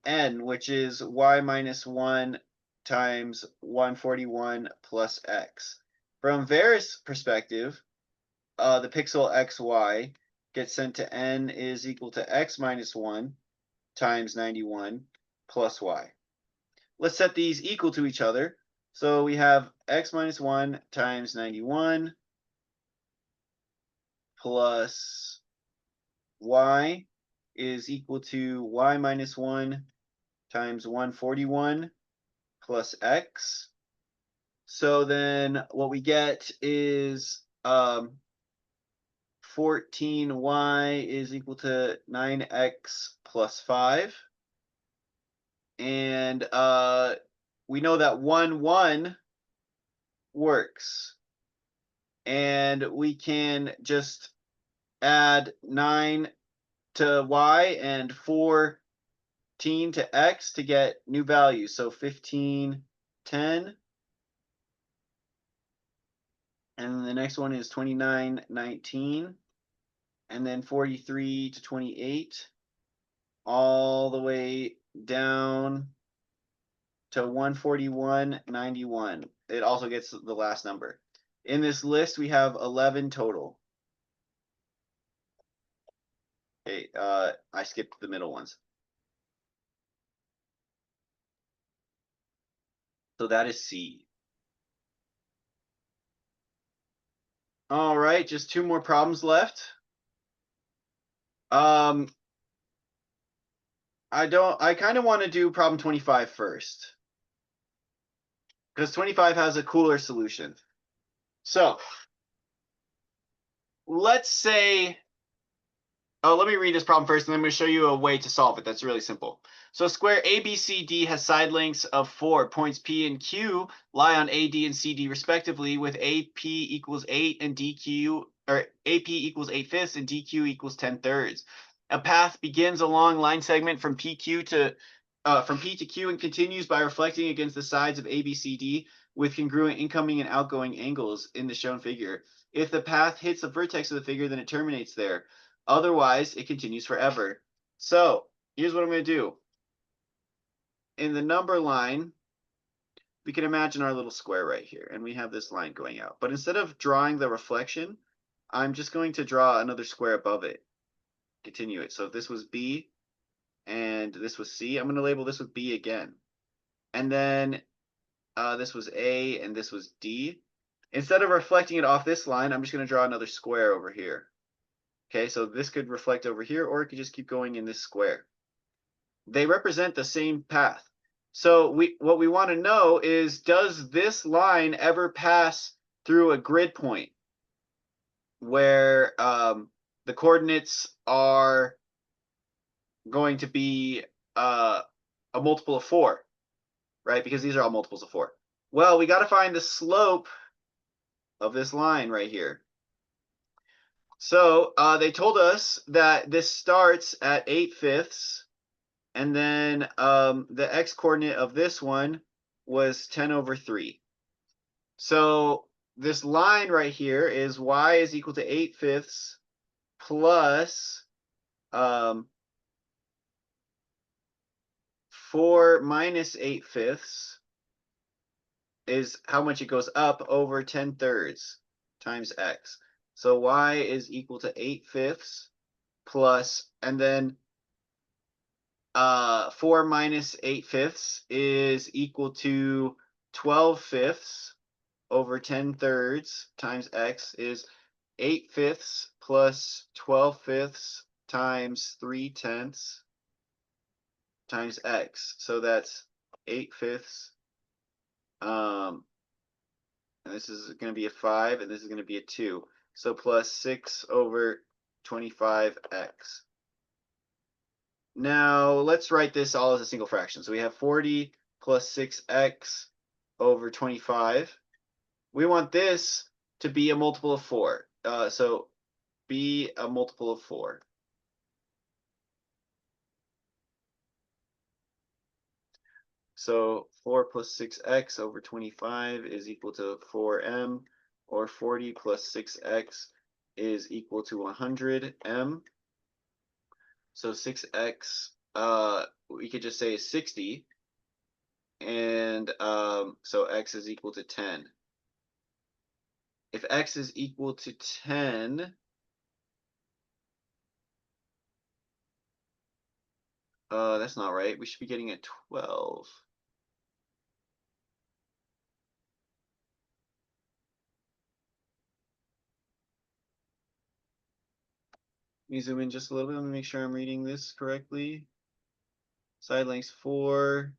n, which is y minus 1 times 141 plus x. From Varus' perspective, the pixel xy gets sent to n is equal to x minus 1 times 91 plus y. Let's set these equal to each other. So we have x minus 1 times 91 plus y is equal to y minus 1 times 141 plus x. So then what we get is 14y is equal to 9x plus 5. And we know that 1, 1 works. And we can just add 9 to y and 14 to x to get new values. So 15, 10. And the next one is 29, 19. And then 43 to 28. All the way down to 141, 91. It also gets the last number. In this list, we have 11 total. Okay, I skipped the middle ones. So that is C. All right, just 2 more problems left. I kind of want to do problem 25 first, because 25 has a cooler solution. So let's say, let me read this problem first, and then I'm going to show you a way to solve it. That's really simple. So square ABCD has side lengths of 4. Points P and Q lie on AD and CD respectively, with AP equals 8 and DQ, or AP equals 8/5 and DQ equals 10/3. A path begins along line segment from P to Q and continues by reflecting against the sides of ABCD with congruent incoming and outgoing angles in the shown figure. If the path hits the vertex of the figure, then it terminates there. Otherwise, it continues forever. So here's what I'm going to do. In the number line, we can imagine our little square right here, and we have this line going out. But instead of drawing the reflection, I'm just going to draw another square above it. Continue it. So if this was B and this was C, I'm going to label this with B again. And then this was A and this was D. Instead of reflecting it off this line, I'm just going to draw another square over here. Okay, so this could reflect over here, or it could just keep going in this square. They represent the same path. So what we want to know is, does this line ever pass through a grid point where the coordinates are going to be a multiple of 4, right? Because these are all multiples of 4. Well, we got to find the slope of this line right here. So they told us that this starts at 8/5, and then the x coordinate of this one was 10/3. So this line right here is y is equal to 8/5 plus 4 minus 8/5 is how much it goes up over 10/3 times x. So y is equal to 8/5 plus, and then 4 minus 8/5 is equal to 12/5 over 10/3 times x is 8/5 plus 12/5 times 3/10 times x. So that's 8/5. And this is going to be a 5, and this is going to be a 2. So plus 6 over 25x. Now let's write this all as a single fraction. So we have 40 plus 6x over 25, we want this to be a multiple of 4. So be a multiple of 4. So 4 plus 6x over 25 is equal to 4m, or 40 plus 6x is equal to 100m. So 6x, we could just say is 60, and so x is equal to 10. If x is equal to 10, that's not right. We should be getting a 12. Let me zoom in just a little bit. Let me make sure I'm reading this correctly. Side lengths 4.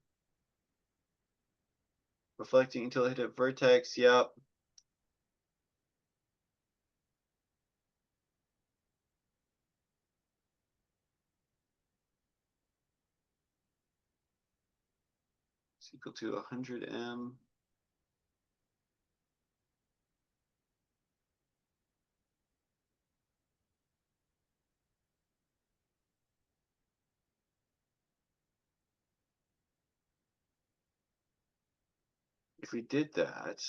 Reflecting until it hit a vertex. Yep. It's equal to 100m. If we did that,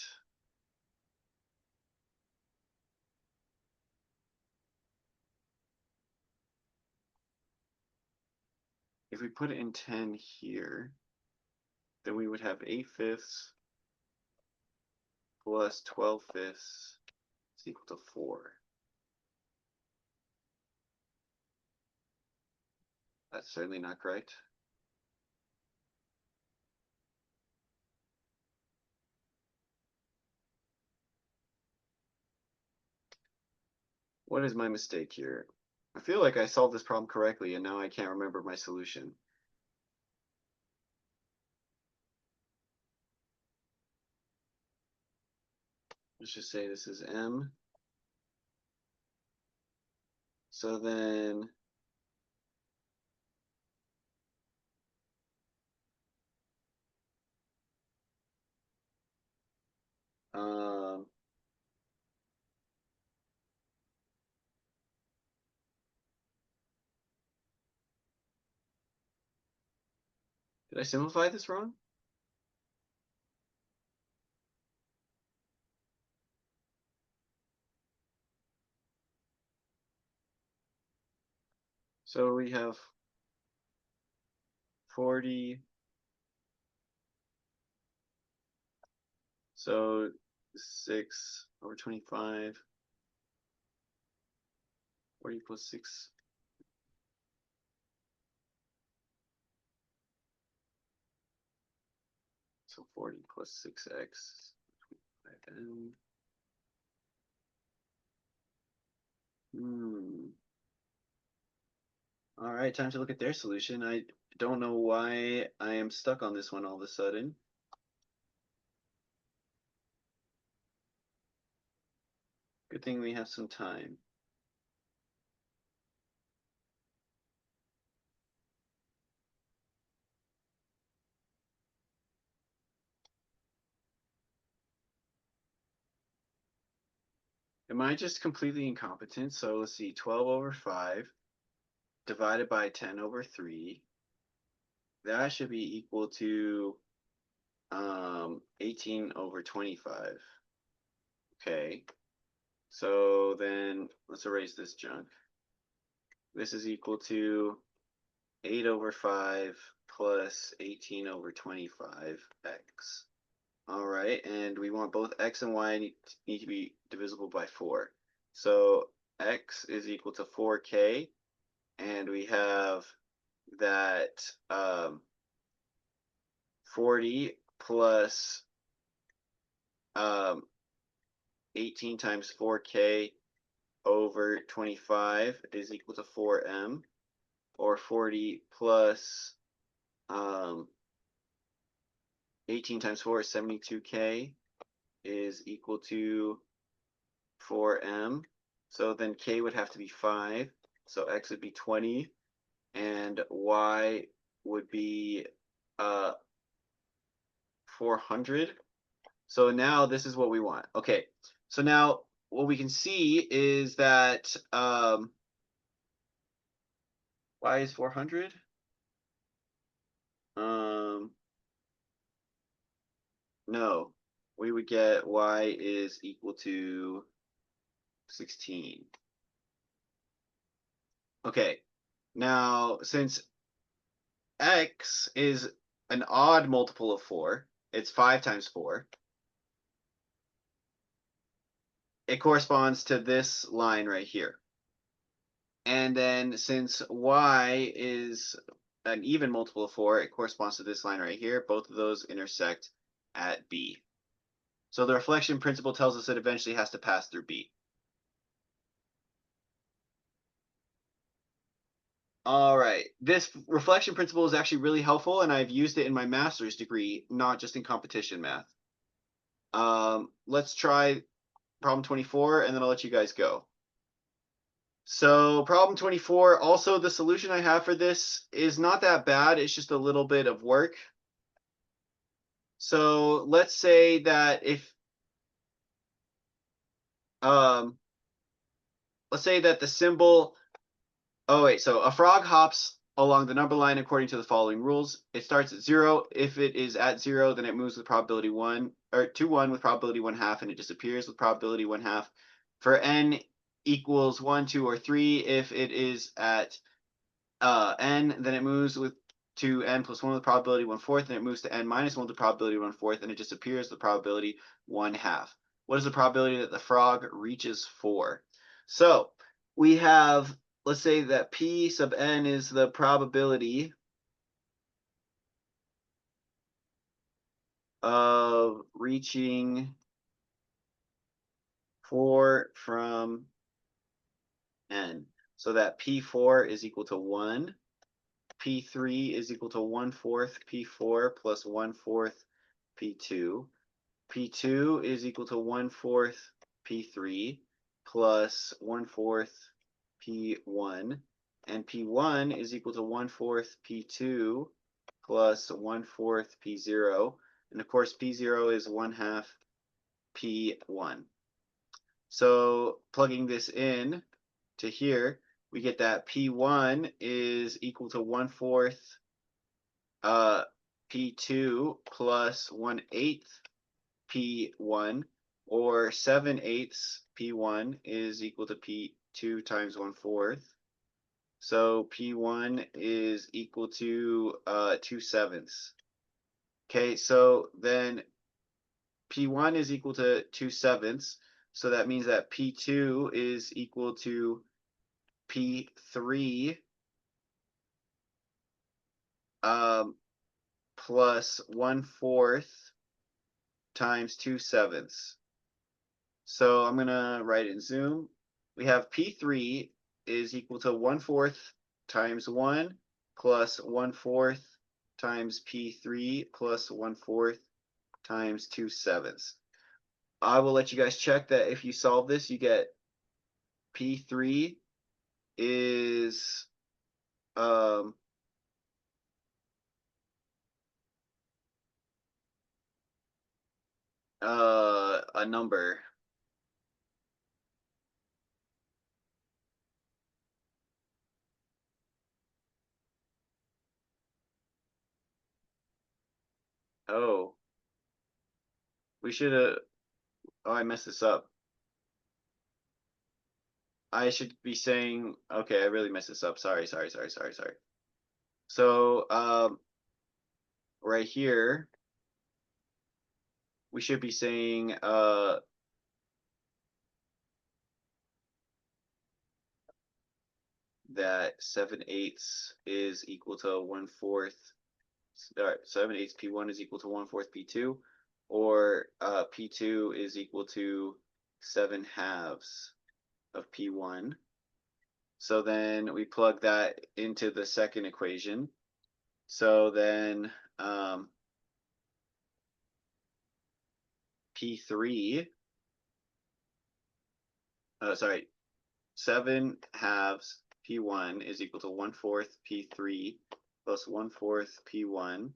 if we put it in 10 here, then we would have 8/5 plus 12/5 is equal to 4. That's certainly not correct. What is my mistake here? I feel like I solved this problem correctly, and now I can't remember my solution. Let's just say this is m. So then did I simplify this wrong? So we have 40. So 6 over 25. 40 plus 6. So 40 plus 6x. All right, time to look at their solution. I don't know why I am stuck on this one all of a sudden. Good thing we have some time. Am I just completely incompetent? So let's see, 12 over 5 divided by 10 over 3. That should be equal to 18 over 25. Okay, so then let's erase this junk. This is equal to 8 over 5 plus 18 over 25x. All right, and we want both x and y need to be divisible by 4. So x is equal to 4k, and we have that 40 plus 18 times 4k over 25 is equal to 4m, or 40 plus 18 times 4 is 72k is equal to 4m. So then k would have to be 5. So x would be 20, and y would be 400. So now this is what we want. Okay, so now what we can see is that y is 400. No, we would get y is equal to 16. Okay, now since x is an odd multiple of 4, it's 5 times 4. It corresponds to this line right here. And then since y is an even multiple of 4, it corresponds to this line right here. Both of those intersect at B. So the reflection principle tells us it eventually has to pass through B. All right, this reflection principle is actually really helpful, and I've used it in my master's degree, not just in competition math. Let's try problem 24, and then I'll let you guys go. So problem 24, also the solution I have for this is not that bad. It's just a little bit of work. So let's say that if, let's say that the symbol, oh wait, so a frog hops along the number line according to the following rules. It starts at 0. If it is at 0, then it moves with probability 1, or to 1 with probability 1/2, and it disappears with probability 1/2. For n equals 1, 2, or 3, if it is at n, then it moves with to n plus 1 with probability 1/4, and it moves to n minus 1 with probability 1/4, and it disappears with probability 1/2. What is the probability that the frog reaches 4? So we have, let's say that p sub n is the probability of reaching 4 from n. So that p4 is equal to 1. P3 is equal to 1/4 P4 plus 1/4 P2. P2 is equal to 1/4 P3 plus 1/4 P1. And P1 is equal to 1/4 P2 plus 1/4 P0. And of course, P0 is 1/2 P1. So plugging this in to here, we get that P1 is equal to 1/4 P2 plus 1/8 P1, or 7/8 P1 is equal to P2 times 1/4. So P1 is equal to 2/7. Okay, so then P1 is equal to 2/7. So that means that P2 is equal to P3 plus 1/4 times 2/7. So I'm gonna write it in Zoom. We have P3 is equal to 1/4 times 1 plus 1/4 times P3 plus 1/4 times 2/7. I will let you guys check that if you solve this, you get P3 is a number. Oh, we should have, oh, I messed this up. I should be saying, okay, I really messed this up. Sorry. So, right here, we should be saying, that 7/8 is equal to 1/4. 7/8 P1 is equal to 1/4 P2, or P2 is equal to 7/2 of P1. So then we plug that into the second equation. So then P3, 7/2 P1 is equal to 1/4 P3 plus 1/4 P1.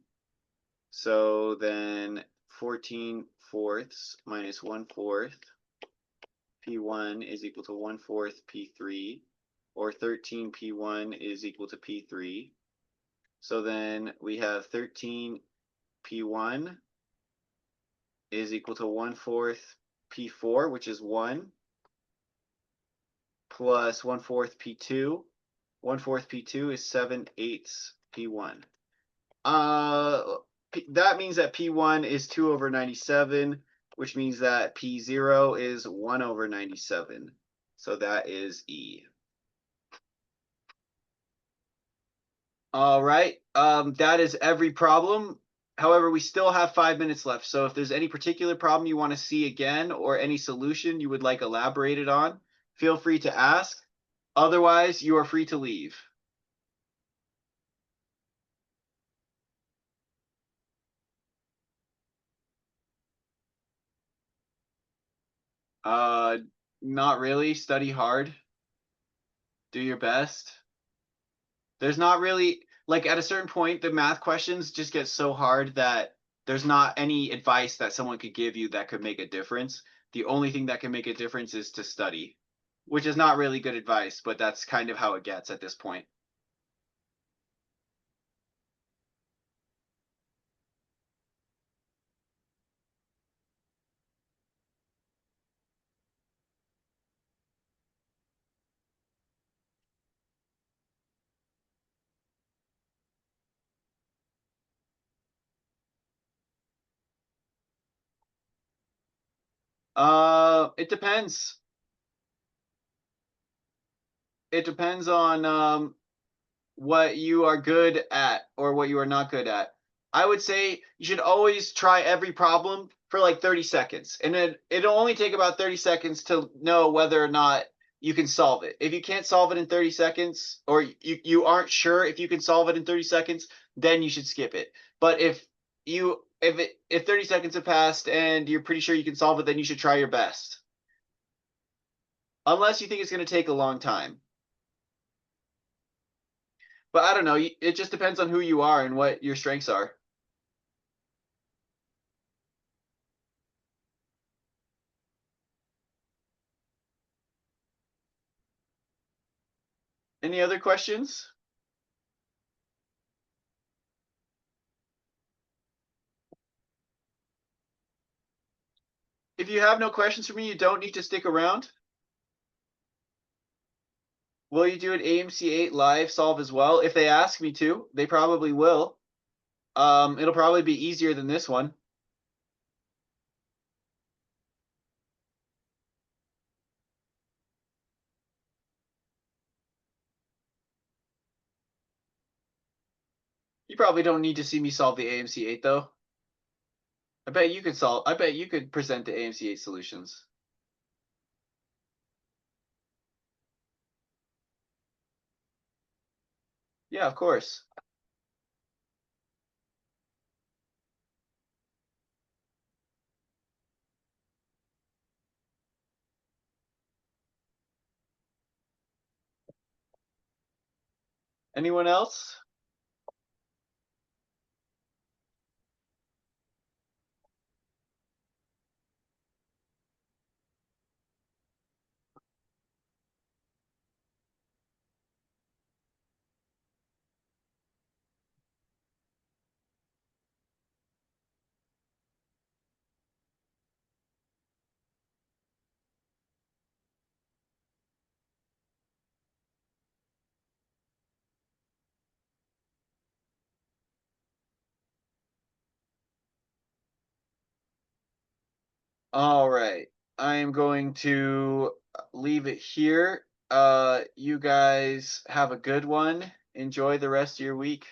So then 14/4 minus 1/4 P1 is equal to 1/4 P3, or 13 P1 is equal to P3. So then we have 13 P1 is equal to 1/4 P4, which is 1, plus 1/4 P2. 1/4 P2 is 7/8 P1. That means that P1 is 2/97, which means that P0 is 1/97. So that is E. All right, that is every problem. However, we still have 5 minutes left. So if there's any particular problem you want to see again or any solution you would like elaborated on, feel free to ask. Otherwise, you are free to leave. Not really. Study hard. Do your best. There's not really, like, at a certain point, the math questions just get so hard that there's not any advice that someone could give you that could make a difference. The only thing that can make a difference is to study, which is not really good advice, but that's kind of how it gets at this point. It depends. It depends on what you are good at or what you are not good at. I would say you should always try every problem for like 30 seconds. And it'll only take about 30 seconds to know whether or not you can solve it. If you can't solve it in 30 seconds, or you aren't sure if you can solve it in 30 seconds, then you should skip it. But if 30 seconds have passed and you're pretty sure you can solve it, then you should try your best. Unless you think it's going to take a long time. But I don't know. It just depends on who you are and what your strengths are. Any other questions? If you have no questions for me, you don't need to stick around. Will you do an AMC8 live solve as well? If they ask me to, they probably will. It'll probably be easier than this one. You probably don't need to see me solve the AMC8 though. I bet you could present the AMC8 solutions. Yeah, of course. Anyone else? All right. I am going to leave it here. You guys have a good one. Enjoy the rest of your week.